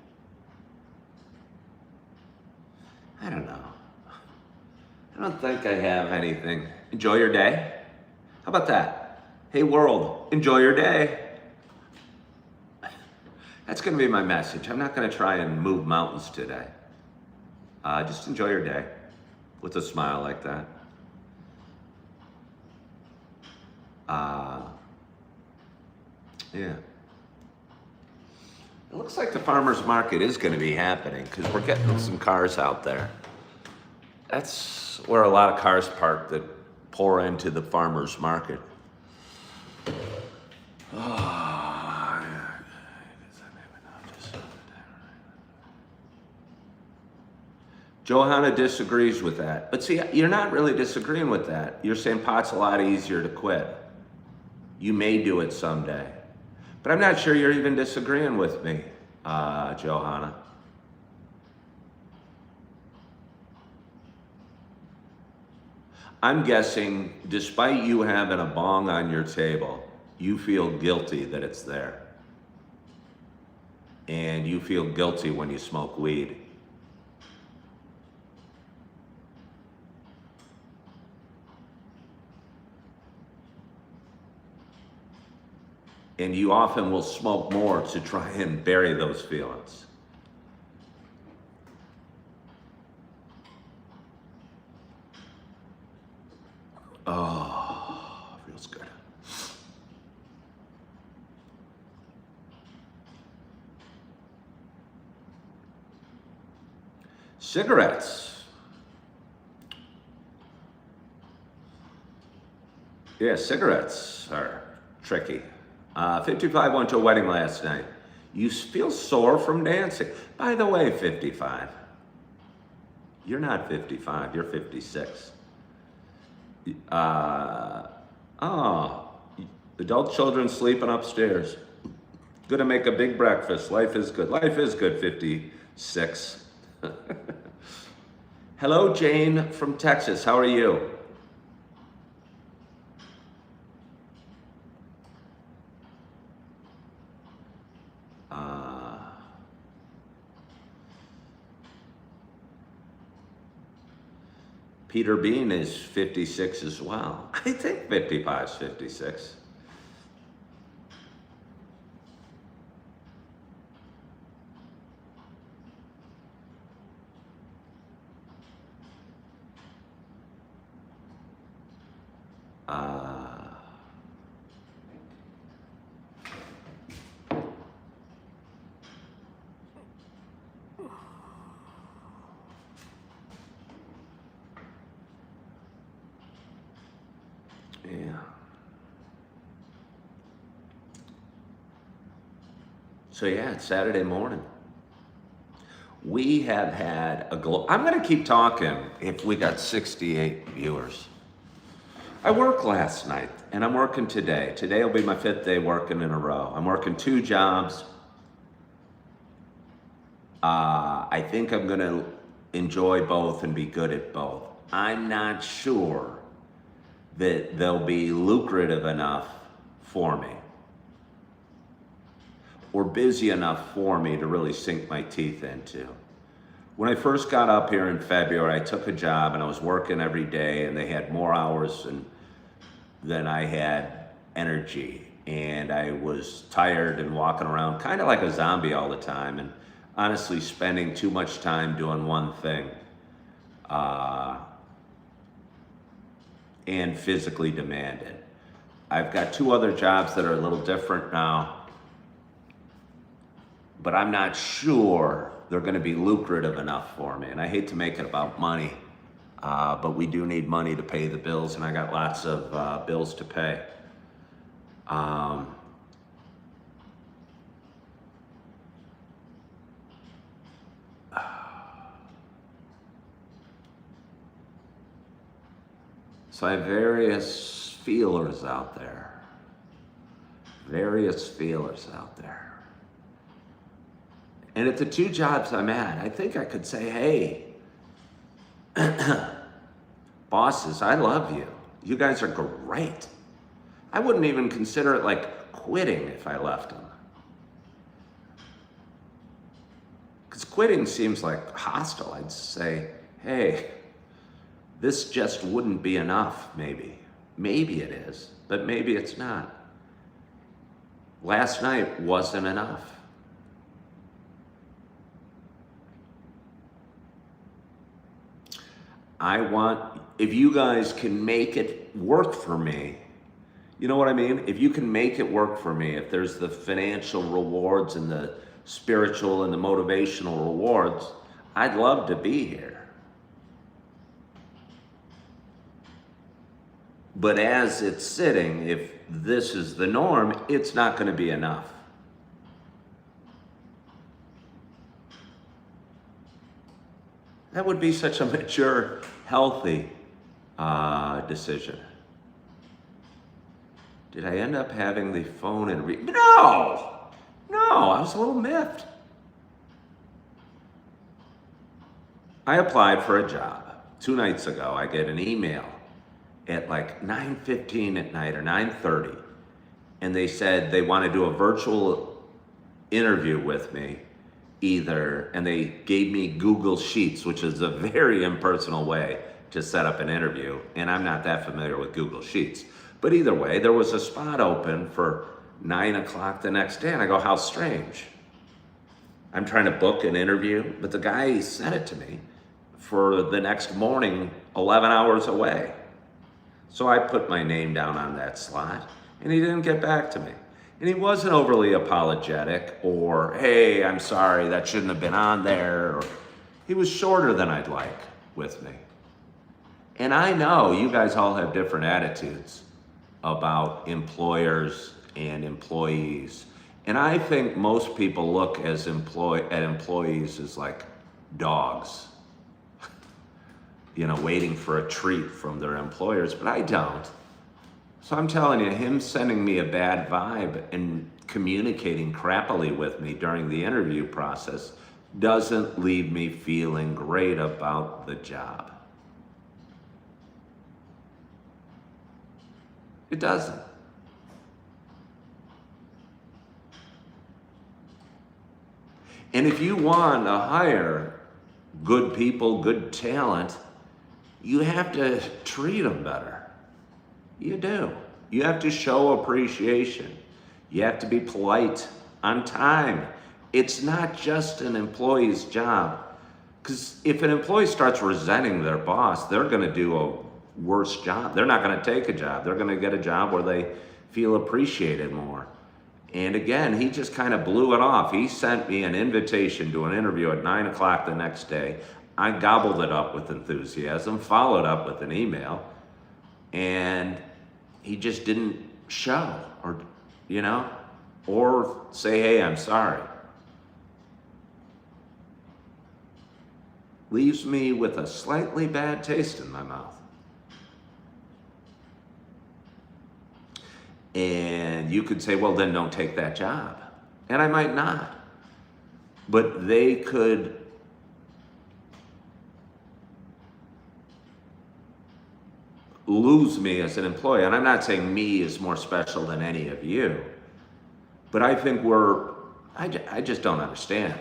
I don't know. I don't think I have anything. Enjoy your day. How about that? Hey world, enjoy your day. That's gonna be my message. I'm not gonna try and move mountains today. Just enjoy your day with a smile like that. Yeah. It looks like the farmer's market is going to be happening because we're getting some cars out there. That's where a lot of cars park that pour into the farmer's market. Johanna disagrees with that. But see, you're not really disagreeing with that. You're saying pot's a lot easier to quit. You may do it someday. But I'm not sure you're even disagreeing with me, Johanna. I'm guessing, despite you having a bong on your table, you feel guilty that it's there. And you feel guilty when you smoke weed. And you often will smoke more to try and bury those feelings. Oh, feels good. Cigarettes. Yeah, cigarettes are tricky. 55 went to a wedding last night. You feel sore from dancing. By the way, 55. You're not 55, you're 56. Adult children sleeping upstairs. Gonna make a big breakfast. Life is good. Life is good, 56. Hello, Jane from Texas. How are you? Peter Bean is 56 as well. I think 55 is 56. Yeah. So yeah, it's Saturday morning. We have had I'm gonna keep talking if we got 68 viewers. I worked last night and I'm working today. Today will be my 5th day working in a row. I'm working 2 jobs. I think I'm gonna enjoy both and be good at both. I'm not sure that they'll be lucrative enough for me or busy enough for me to really sink my teeth into. When I first got up here in February, I took a job and I was working every day and they had more hours than I had energy. And I was tired and walking around kind of like a zombie all the time and honestly spending too much time doing one thing. And physically demanded. I've got 2 other jobs that are a little different now, but I'm not sure they're gonna be lucrative enough for me. And I hate to make it about money, but we do need money to pay the bills and I got lots of bills to pay. So I have various feelers out there. Various feelers out there. And at the 2 jobs I'm at, I think I could say, hey, bosses, I love you. You guys are great. I wouldn't even consider it like quitting if I left them. Because quitting seems like hostile. I'd say, hey, this just wouldn't be enough, maybe. Maybe it is, but maybe it's not. Last night wasn't enough. If you guys can make it work for me, you know what I mean? If you can make it work for me, if there's the financial rewards and the spiritual and the motivational rewards, I'd love to be here. But as it's sitting, if this is the norm, it's not going to be enough. That would be such a mature, healthy decision. Did I end up having the phone and No! No, I was a little miffed. I applied for a job. 2 nights ago, I get an email at like 9:15 at night or 9:30, and they said they want to do a virtual interview with me either, and they gave me Google Sheets, which is a very impersonal way to set up an interview, and I'm not that familiar with Google Sheets. But either way, there was a spot open for 9 o'clock the next day, and I go, how strange. I'm trying to book an interview, but the guy sent it to me for the next morning, 11 hours away. So I put my name down on that slot, and he didn't get back to me. And he wasn't overly apologetic or, hey, I'm sorry, that shouldn't have been on there. Or, he was shorter than I'd like with me. And I know you guys all have different attitudes about employers and employees. And I think most people look at employees as like dogs, waiting for a treat from their employers, but I don't. So I'm telling you, him sending me a bad vibe and communicating crappily with me during the interview process doesn't leave me feeling great about the job. It doesn't. And if you want to hire good people, good talent, you have to treat them better. You do. You have to show appreciation. You have to be polite, on time. It's not just an employee's job. Because if an employee starts resenting their boss, they're going to do a worse job. They're not going to take a job. They're going to get a job where they feel appreciated more. And again, he just kind of blew it off. He sent me an invitation to an interview at 9 o'clock the next day. I gobbled it up with enthusiasm, followed up with an email, and he just didn't show or say, hey, I'm sorry. Leaves me with a slightly bad taste in my mouth. And you could say, well, then don't take that job. And I might not. But they could lose me as an employee. And I'm not saying me is more special than any of you. But I think I just don't understand.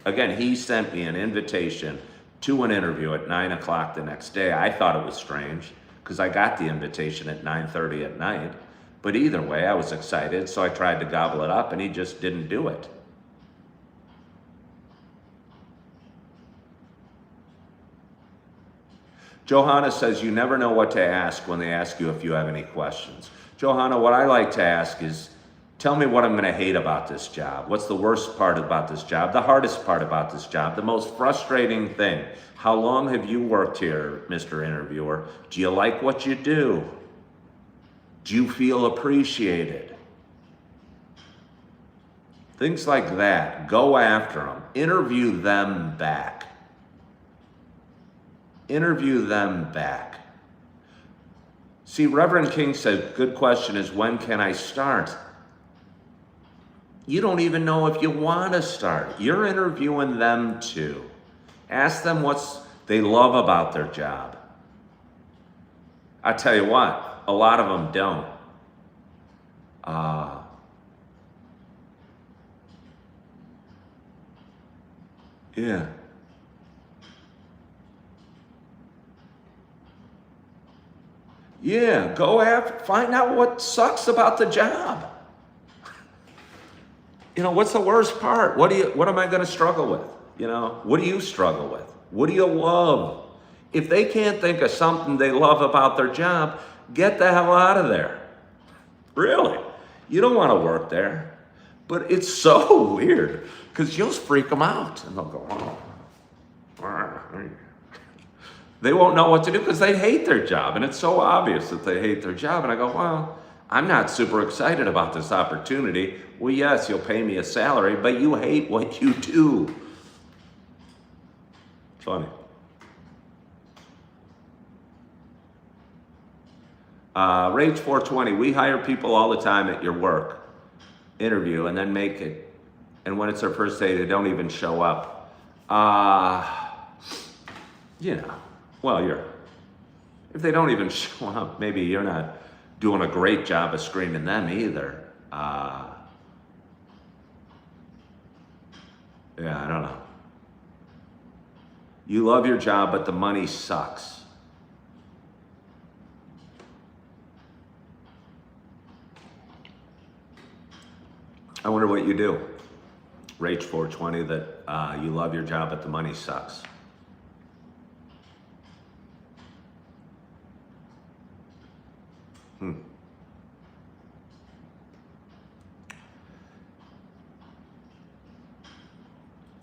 Again, he sent me an invitation to an interview at 9 o'clock the next day. I thought it was strange because I got the invitation at 9:30 at night. But either way, I was excited, so I tried to gobble it up, and he just didn't do it. Johanna says, you never know what to ask when they ask you if you have any questions. Johanna, what I like to ask is, tell me what I'm going to hate about this job. What's the worst part about this job? The hardest part about this job? The most frustrating thing? How long have you worked here, Mr. Interviewer? Do you like what you do? Do you feel appreciated? Things like that. Go after them. Interview them back. Interview them back. See, Reverend King said, good question is, when can I start? You don't even know if you want to start. You're interviewing them too. Ask them what they love about their job. I tell you what, a lot of them don't. Yeah. Yeah, go after, find out what sucks about the job. What's the worst part? What am I going to struggle with? What do you struggle with? What do you love? If they can't think of something they love about their job, get the hell out of there. Really. You don't want to work there. But it's so weird because you'll freak them out and they'll go, oh. They won't know what to do because they hate their job. And it's so obvious that they hate their job. And I go, well, I'm not super excited about this opportunity. Well, yes, you'll pay me a salary, but you hate what you do. Funny. Rage 420, we hire people all the time at your work interview and then make it. And when it's their first day, they don't even show up. Well, If they don't even show up, maybe you're not doing a great job of screening them either. Yeah, I don't know. You love your job, but the money sucks. I wonder what you do. Rach 420 that you love your job, but the money sucks. Hmm.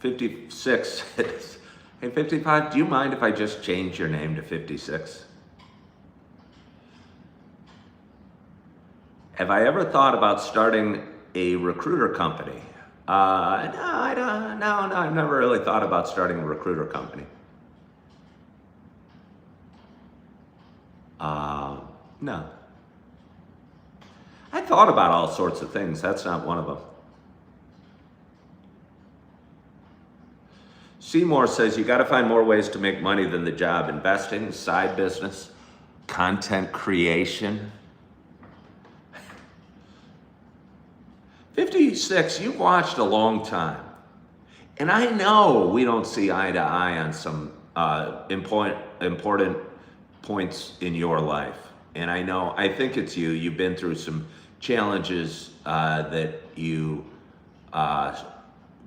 56 says, hey 55, do you mind if I just change your name to 56? Have I ever thought about starting a recruiter company? No, I've never really thought about starting a recruiter company. No. I thought about all sorts of things. That's not one of them. Seymour says you got to find more ways to make money than the job. Investing, side business, content creation. 56, you've watched a long time. And I know we don't see eye to eye on some important points in your life. And I think it's you. You've been through some challenges that you,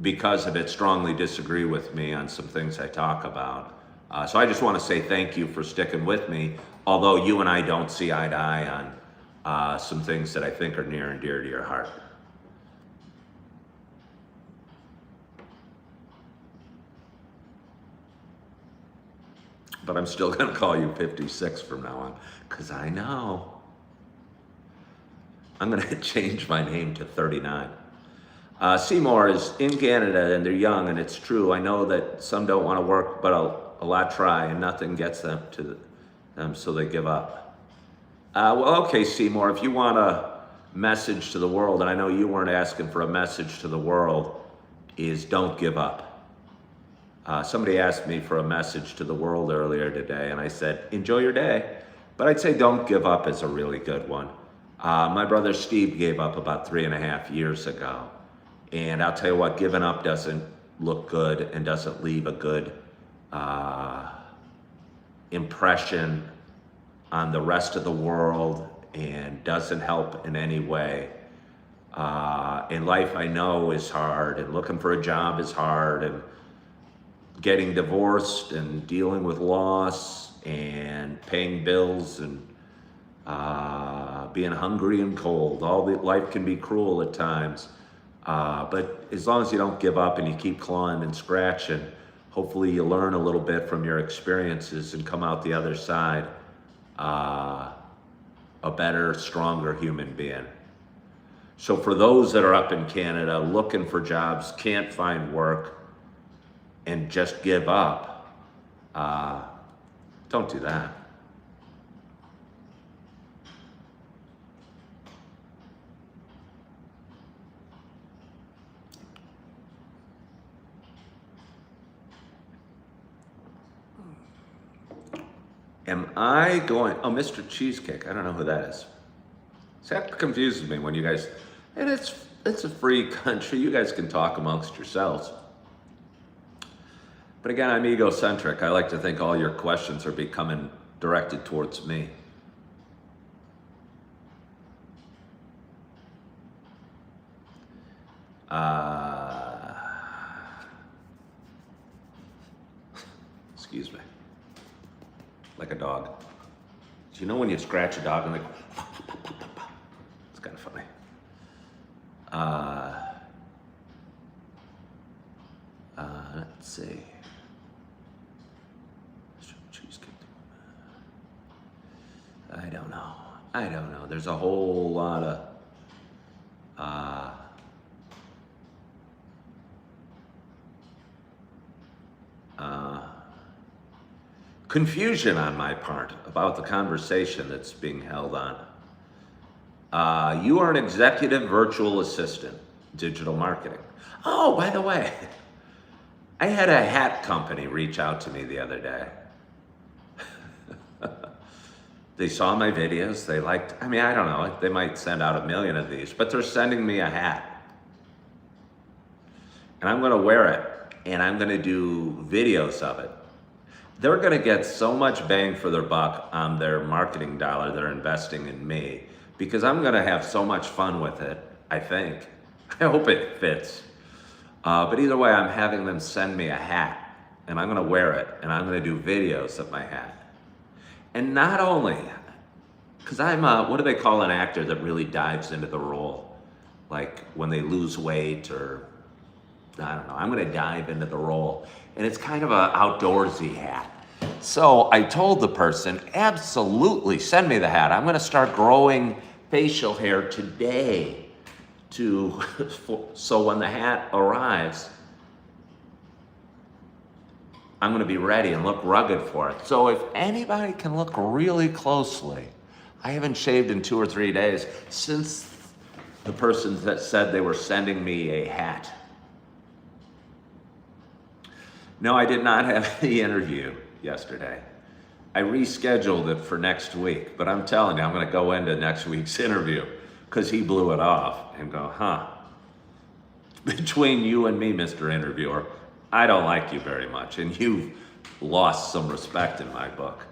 because of it, strongly disagree with me on some things I talk about. So I just want to say thank you for sticking with me, although you and I don't see eye to eye on some things that I think are near and dear to your heart. But I'm still going to call you 56 from now on, because I know. I'm going to change my name to 39. Seymour is in Canada and they're young, and it's true. I know that some don't want to work, but a lot try, and nothing gets them to them, so they give up. Well, okay, Seymour, if you want a message to the world, and I know you weren't asking for a message to the world, is don't give up. Somebody asked me for a message to the world earlier today, and I said, enjoy your day. But I'd say don't give up is a really good one. My brother Steve gave up about 3.5 years ago. And I'll tell you what, giving up doesn't look good and doesn't leave a good impression on the rest of the world and doesn't help in any way. And life, I know, is hard, and looking for a job is hard, and getting divorced and dealing with loss and paying bills and being hungry and cold. Life can be cruel at times. But as long as you don't give up and you keep clawing and scratching, hopefully you learn a little bit from your experiences and come out the other side a better, stronger human being. So for those that are up in Canada looking for jobs, can't find work, and just give up, don't do that. Am I going, oh, Mr. Cheesecake, I don't know who that is. See, that confuses me when you guys, and it's a free country, you guys can talk amongst yourselves. But again, I'm egocentric. I like to think all your questions are becoming directed towards me. Excuse me. Like a dog. Do you know when you scratch a dog and they go, it's kind of funny. Let's see. I don't know. There's a whole lot of confusion on my part about the conversation that's being held on. You are an executive virtual assistant, digital marketing. Oh, by the way, I had a hat company reach out to me the other day. They saw my videos. They liked, I mean, I don't know, they might send out 1 million of these, but they're sending me a hat. And I'm gonna wear it, and I'm gonna do videos of it. They're gonna get so much bang for their buck on their marketing dollar they're investing in me, because I'm gonna have so much fun with it, I think. I hope it fits. But either way, I'm having them send me a hat, and I'm gonna wear it, and I'm gonna do videos of my hat. And not only, because I'm what do they call an actor that really dives into the role? Like when they lose weight, or I don't know, I'm gonna dive into the role. And it's kind of an outdoorsy hat. So I told the person, absolutely, send me the hat. I'm gonna start growing facial hair today so when the hat arrives, I'm going to be ready and look rugged for it. So if anybody can look really closely, I haven't shaved in 2 or 3 days since the person that said they were sending me a hat. No, I did not have the interview yesterday. I rescheduled it for next week, but I'm telling you, I'm going to go into next week's interview because he blew it off and go, between you and me, Mr. Interviewer, I don't like you very much, and you've lost some respect in my book.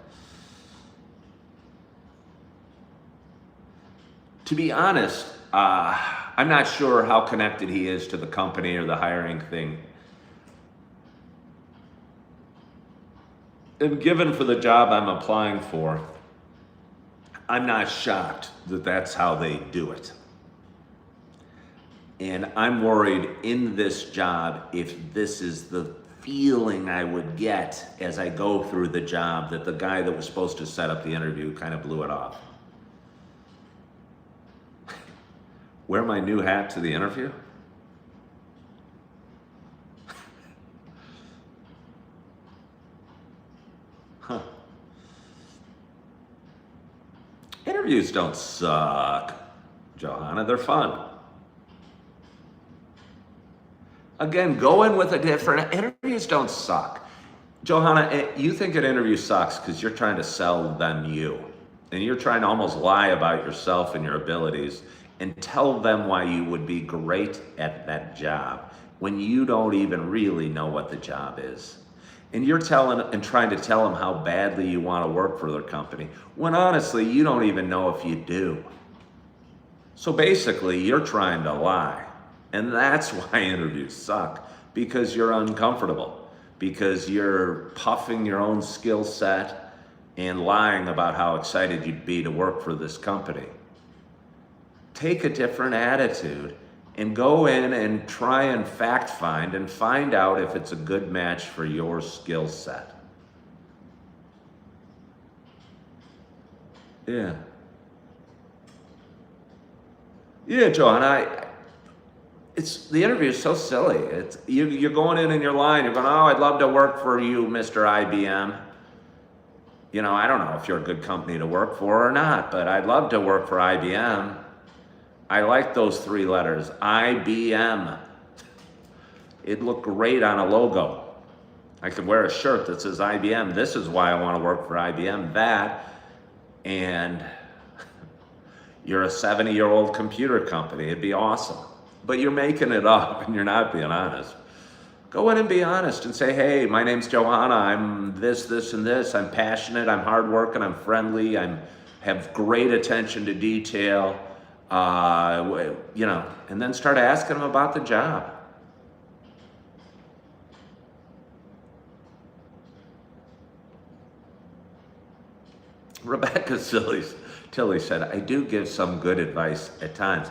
To be honest, I'm not sure how connected he is to the company or the hiring thing. And given for the job I'm applying for, I'm not shocked that that's how they do it. And I'm worried in this job, if this is the feeling I would get as I go through the job, that the guy that was supposed to set up the interview kind of blew it off. Wear my new hat to the interview? Interviews don't suck, Johanna, they're fun. Again, go in with a different, interviews don't suck. Johanna, you think an interview sucks because you're trying to sell them you. And you're trying to almost lie about yourself and your abilities and tell them why you would be great at that job when you don't even really know what the job is. And you're telling and trying to tell them how badly you want to work for their company, when honestly, you don't even know if you do. So basically, you're trying to lie. And that's why interviews suck, because you're uncomfortable, because you're puffing your own skill set and lying about how excited you'd be to work for this company. Take a different attitude and go in and try and fact find and find out if it's a good match for your skill set. Yeah. Yeah, John, the interview is so silly. You're going in and you're lying. You're going, oh, I'd love to work for you, Mr. IBM. You know, I don't know if you're a good company to work for or not, but I'd love to work for IBM. I like those 3 letters, IBM. It looked great on a logo. I could wear a shirt that says IBM. This is why I want to work for IBM. That, and you're a 70-year-old computer company. It'd be awesome. But you're making it up and you're not being honest. Go in and be honest and say, hey, my name's Johanna. I'm this, this, and this. I'm passionate. I'm hardworking. I'm friendly. I have great attention to detail. You know, and then start asking them about the job. Rebecca Tilly said, I do give some good advice at times.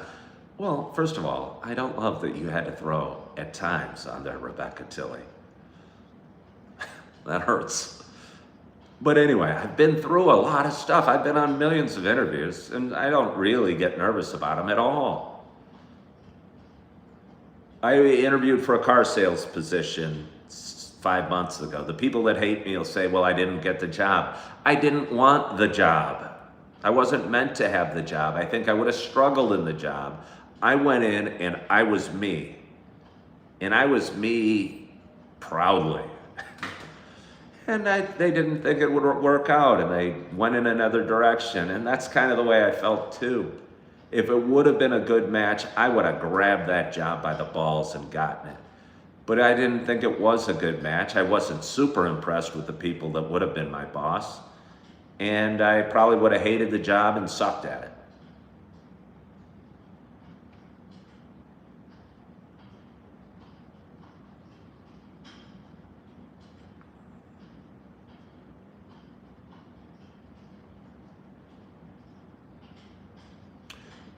Well, first of all, I don't love that you had to throw at times on there, Rebecca Tilly. That hurts. But anyway, I've been through a lot of stuff. I've been on millions of interviews, and I don't really get nervous about them at all. I interviewed for a car sales position 5 months ago. The people that hate me will say, well, I didn't get the job. I didn't want the job. I wasn't meant to have the job. I think I would have struggled in the job. I went in and I was me. And I was me proudly. And they didn't think it would work out, and they went in another direction. And that's kind of the way I felt too. If it would have been a good match, I would have grabbed that job by the balls and gotten it. But I didn't think it was a good match. I wasn't super impressed with the people that would have been my boss. And I probably would have hated the job and sucked at it.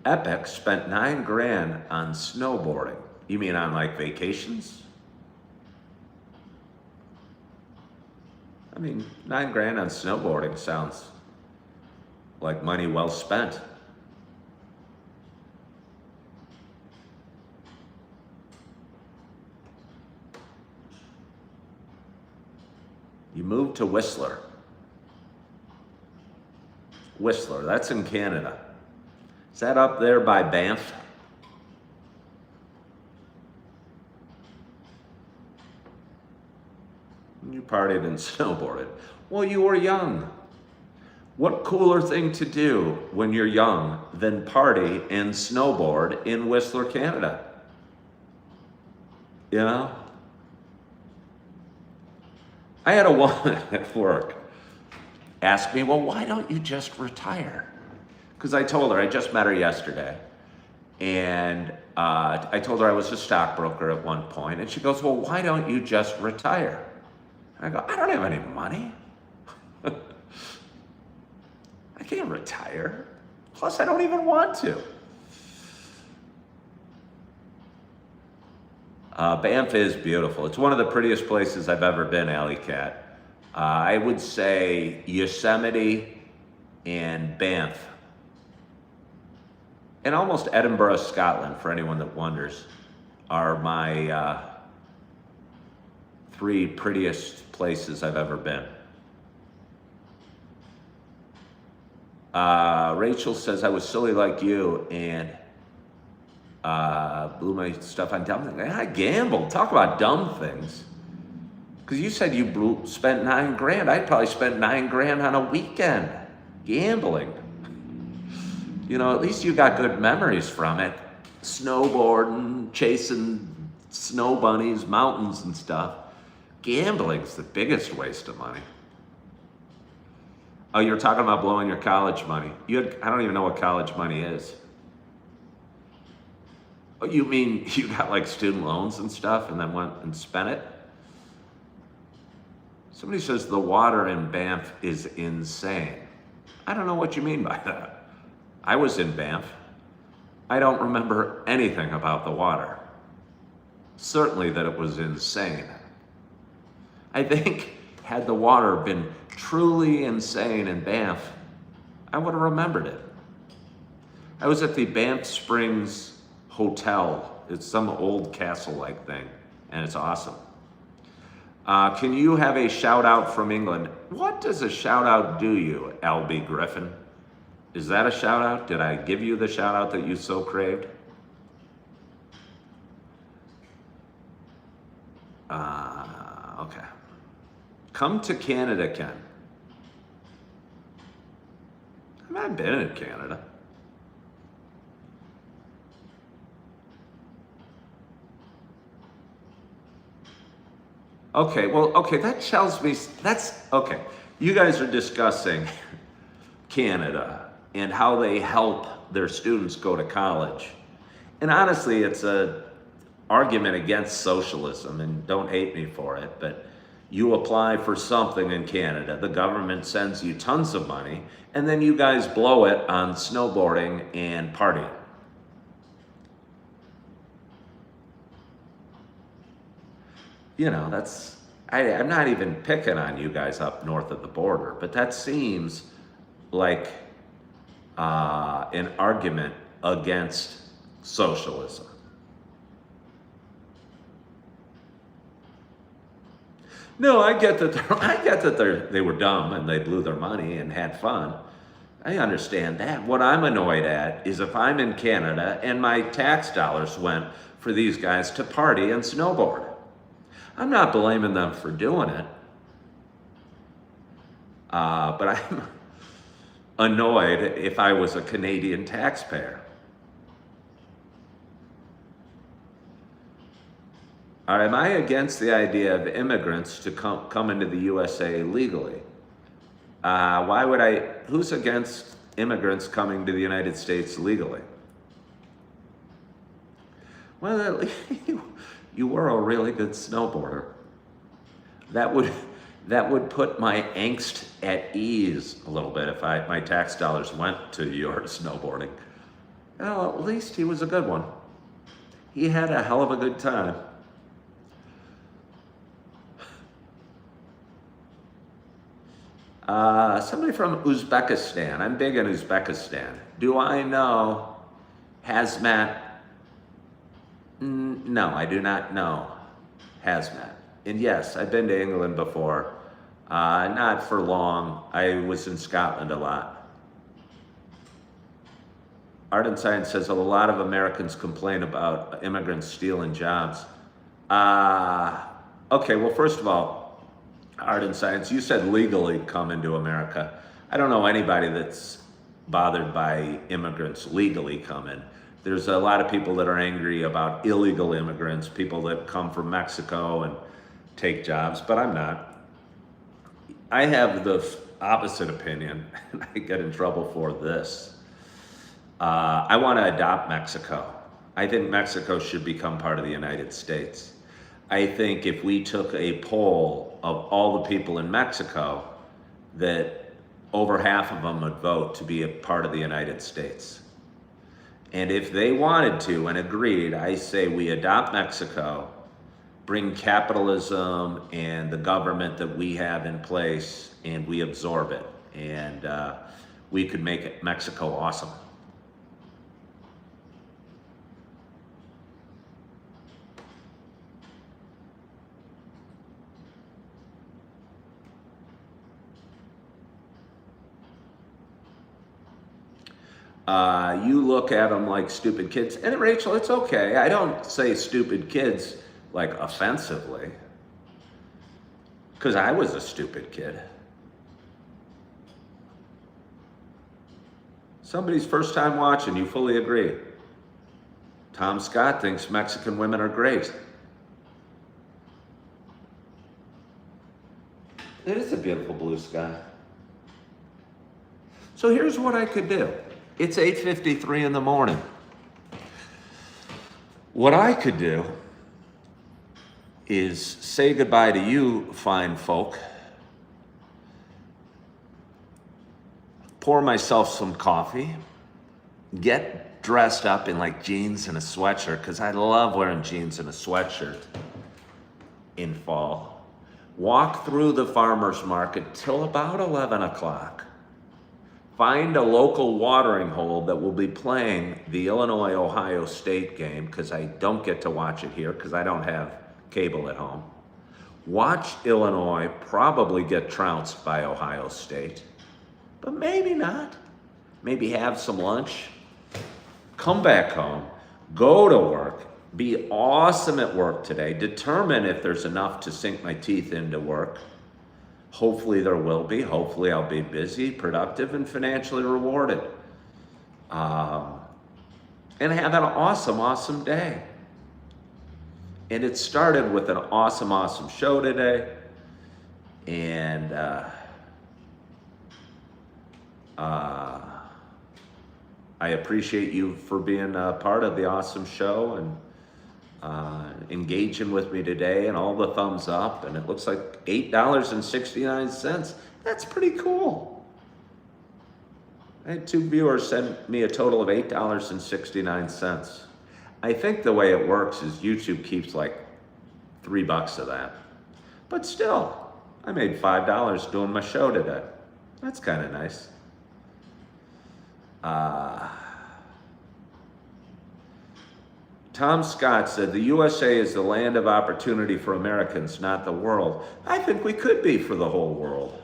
Epic spent $9,000 on snowboarding. You mean on like vacations? I mean, $9,000 on snowboarding sounds like money well spent. You moved to Whistler. Whistler, that's in Canada. Is that up there by Banff? You partied and snowboarded. Well, you were young. What cooler thing to do when you're young than party and snowboard in Whistler, Canada? You know? I had a woman at work ask me, well, why don't you just retire? Because I told her, I just met her yesterday, and I told her I was a stockbroker at one point, and she goes, well, why don't you just retire? And I go, I don't have any money. I can't retire. Plus, I don't even want to. Banff is beautiful. It's one of the prettiest places I've ever been, Alley Cat. I would say Yosemite and Banff. And almost Edinburgh, Scotland, for anyone that wonders, are my 3 prettiest places I've ever been. Rachel says, I was silly like you and blew my stuff on dumb things. I gambled. Talk about dumb things. Because you said you spent $9,000. I probably spent $9,000 on a weekend gambling. You know, at least you got good memories from it. Snowboarding, chasing snow bunnies, mountains and stuff. Gambling's the biggest waste of money. Oh, you're talking about blowing your college money. I don't even know what college money is. Oh, you mean you got like student loans and stuff and then went and spent it? Somebody says the water in Banff is insane. I don't know what you mean by that. I was in Banff. I don't remember anything about the water. Certainly that it was insane. I think had the water been truly insane in Banff, I would have remembered it. I was at the Banff Springs Hotel. It's some old castle-like thing, and it's awesome. Can you have a shout out from England? What does a shout out do you, Albie Griffin? Is that a shout out? Did I give you the shout out that you so craved? Okay. Come to Canada, Ken. I've been in Canada. Okay, well, okay, that tells me, okay. You guys are discussing Canada and how they help their students go to college. And honestly, it's an argument against socialism, and don't hate me for it, but you apply for something in Canada, the government sends you tons of money, and then you guys blow it on snowboarding and partying. You know, I'm not even picking on you guys up north of the border, but that seems like an argument against socialism. No, I get that they were dumb and they blew their money and had fun. I understand that. What I'm annoyed at is if I'm in Canada and my tax dollars went for these guys to party and snowboard. I'm not blaming them for doing it. But I'm annoyed if I was a Canadian taxpayer. Am I against the idea of immigrants to come into the USA legally? Who's against immigrants coming to the United States legally? Well, at least you were a really good snowboarder. That would put my angst at ease a little bit if my tax dollars went to your snowboarding. Well, at least he was a good one. He had a hell of a good time. Somebody from Uzbekistan. I'm big in Uzbekistan. Do I know hazmat? No, I do not know hazmat. And yes, I've been to England before. Not for long. I was in Scotland a lot. Art and Science says a lot of Americans complain about immigrants stealing jobs. Okay, well, first of all, Art and Science, you said legally come into America. I don't know anybody that's bothered by immigrants legally coming. There's a lot of people that are angry about illegal immigrants, people that come from Mexico and take jobs, but I'm not. I have the opposite opinion, and I get in trouble for this. I want to adopt Mexico. I think Mexico should become part of the United States. I think if we took a poll of all the people in Mexico, that over half of them would vote to be a part of the United States. And if they wanted to and agreed, I say we adopt Mexico, bring capitalism and the government that we have in place, and we absorb it. And we could make Mexico awesome. You look at them like stupid kids. And Rachel, it's okay. I don't say stupid kids like offensively, because I was a stupid kid. Somebody's first time watching, you fully agree. Tom Scott thinks Mexican women are great. It is a beautiful blue sky. So here's what I could do. It's 8:53 in the morning. What I could do is say goodbye to you, fine folk, pour myself some coffee, get dressed up in like jeans and a sweatshirt, because I love wearing jeans and a sweatshirt in fall, walk through the farmer's market till about 11 o'clock. Find a local watering hole that will be playing the Illinois-Ohio State game, because I don't get to watch it here because I don't have cable at home. Watch Illinois probably get trounced by Ohio State, but maybe not. Maybe have some lunch, come back home, go to work, be awesome at work today, determine if there's enough to sink my teeth into work. Hopefully there will be. Hopefully I'll be busy, productive, and financially rewarded. And have an awesome, awesome day. And it started with an awesome, awesome show today. And I appreciate you for being a part of the awesome show and engaging with me today, and all the thumbs up, and it looks like $8.69. That's pretty cool. I had 2 viewers send me a total of $8.69. I think the way it works is YouTube keeps like $3 of that. But still, I made $5 doing my show today. That's kind of nice. Tom Scott said, the USA is the land of opportunity for Americans, not the world. I think we could be for the whole world.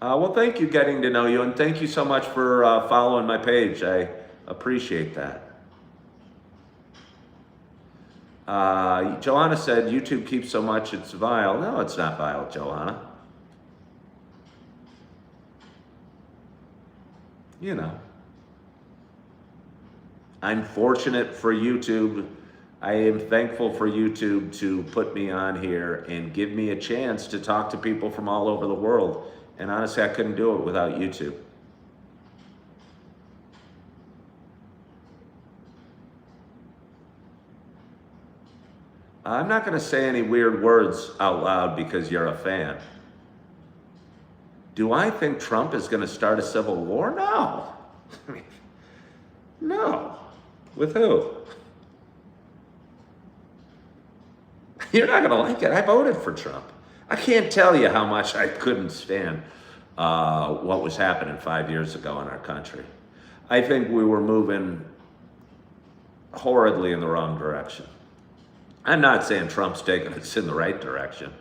Well, thank you, getting to know you, and thank you so much for following my page. I appreciate that. Johanna said YouTube keeps so much it's vile. No, it's not vile, Johanna. You know, I'm fortunate for YouTube. I am thankful for YouTube to put me on here and give me a chance to talk to people from all over the world. And honestly, I couldn't do it without YouTube. I'm not going to say any weird words out loud because you're a fan. Do I think Trump is going to start a civil war? No. No. With who? You're not going to like it. I voted for Trump. I can't tell you how much I couldn't stand what was happening 5 years ago in our country. I think we were moving horridly in the wrong direction. I'm not saying Trump's taking us in the right direction.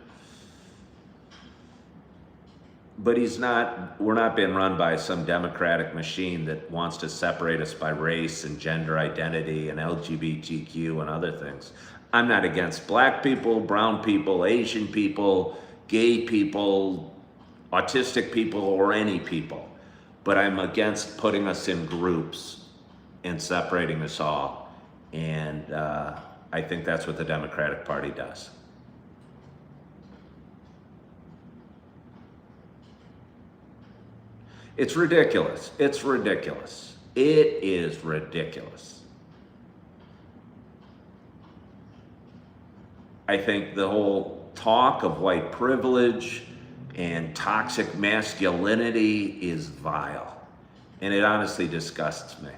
But we're not being run by some democratic machine that wants to separate us by race and gender identity and LGBTQ and other things. I'm not against black people, brown people, Asian people, gay people, autistic people, or any people. But I'm against putting us in groups and separating us all. And I think that's what the Democratic Party does. It's ridiculous. It's ridiculous. It is ridiculous. I think the whole talk of white privilege and toxic masculinity is vile. And it honestly disgusts me.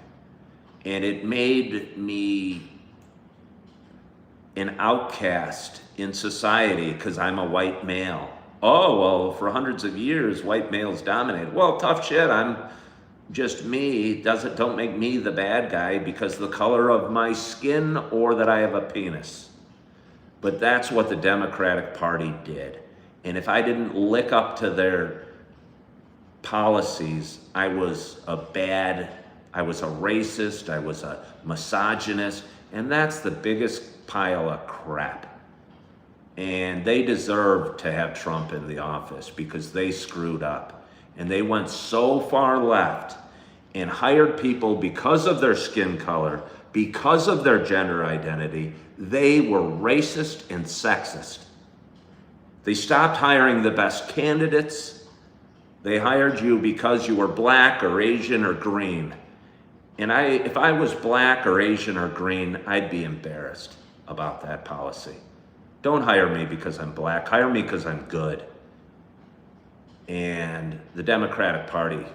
And it made me an outcast in society because I'm a white male. Oh, well, for hundreds of years, white males dominated. Well, tough shit, I'm just me. Don't make me the bad guy because of the color of my skin or that I have a penis. But that's what the Democratic Party did. And if I didn't lick up to their policies, I was a racist, I was a misogynist, and that's the biggest pile of crap. And they deserve to have Trump in the office because they screwed up. And they went so far left and hired people because of their skin color, because of their gender identity. They were racist and sexist. They stopped hiring the best candidates. They hired you because you were black or Asian or green. And if I was black or Asian or green, I'd be embarrassed about that policy. Don't hire me because I'm black. Hire me because I'm good. And the Democratic Party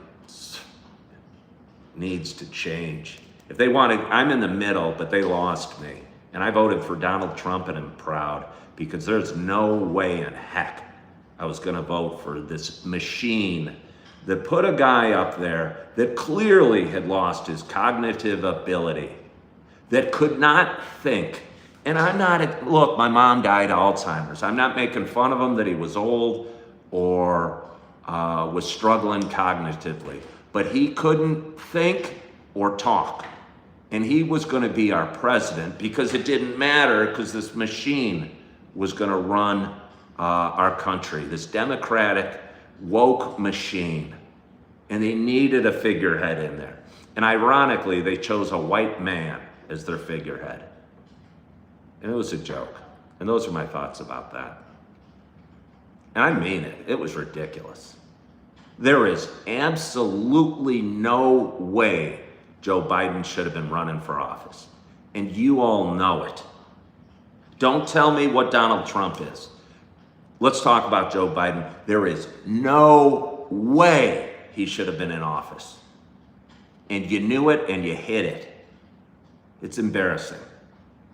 needs to change. If they wanted, I'm in the middle, but they lost me. And I voted for Donald Trump and I'm proud because there's no way in heck I was going to vote for this machine that put a guy up there that clearly had lost his cognitive ability, that could not think. And look, my mom died of Alzheimer's. I'm not making fun of him that he was old or was struggling cognitively, but he couldn't think or talk. And he was going to be our president because it didn't matter because this machine was going to run our country, this democratic woke machine. And they needed a figurehead in there. And ironically, they chose a white man as their figurehead. And it was a joke. And those are my thoughts about that. And I mean it. It was ridiculous. There is absolutely no way Joe Biden should have been running for office. And you all know it. Don't tell me what Donald Trump is. Let's talk about Joe Biden. There is no way he should have been in office. And you knew it and you hid it. It's embarrassing.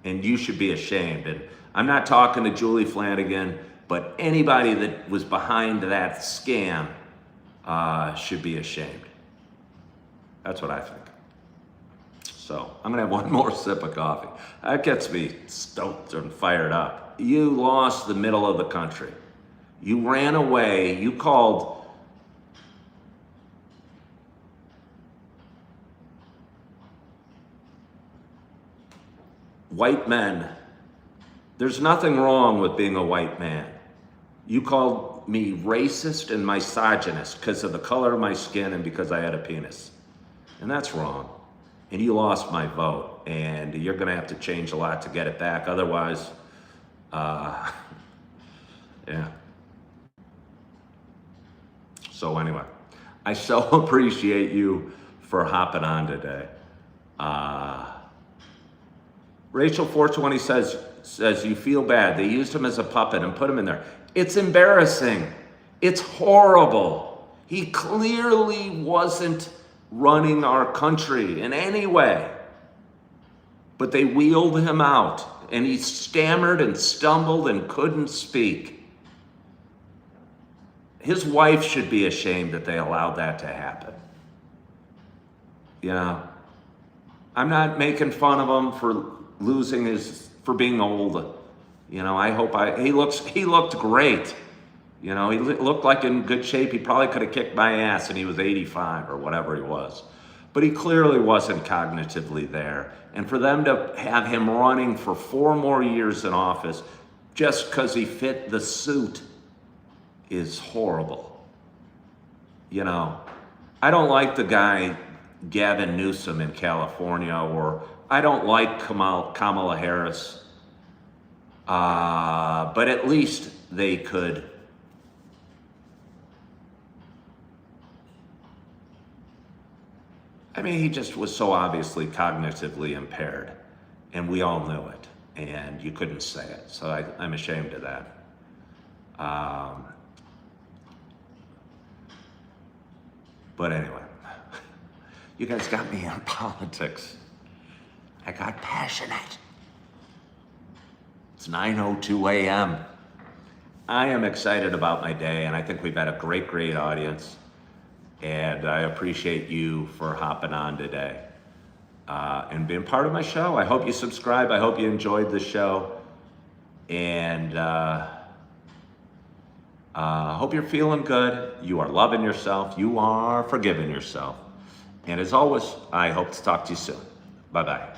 And you should be ashamed. And I'm not talking to Julie Flanagan, but anybody that was behind that scam should be ashamed. That's what I think. So I'm gonna have one more sip of coffee. That gets me stoked and fired up. You lost the middle of the country. You ran away, you called white men There's nothing wrong with being a white man. You called me racist and misogynist because of the color of my skin and because I had a penis. And that's wrong. And you lost my vote. And you're going to have to change a lot to get it back. Otherwise, yeah. So anyway, I so appreciate you for hopping on today. Rachel 420 says you feel bad. They used him as a puppet and put him in there. It's embarrassing. It's horrible. He clearly wasn't running our country in any way. But they wheeled him out, and he stammered and stumbled and couldn't speak. His wife should be ashamed that they allowed that to happen. You know, I'm not making fun of him for for being old. You know, he looked great. You know, he looked like in good shape. He probably could have kicked my ass and he was 85 or whatever he was. But he clearly wasn't cognitively there. And for them to have him running for 4 more years in office just because he fit the suit is horrible. You know, I don't like the guy Gavin Newsom in California, or I don't like Kamala Harris. But at least they could he just was so obviously cognitively impaired, and we all knew it, and you couldn't say it. So I'm ashamed of that. But anyway, you guys got me in politics. I got passionate. It's 9:02 a.m. I am excited about my day, and I think we've had a great audience. And I appreciate you for hopping on today and being part of my show. I hope you subscribe. I hope you enjoyed the show. And hope you're feeling good. You are loving yourself. You are forgiving yourself. And as always, I hope to talk to you soon. Bye-bye.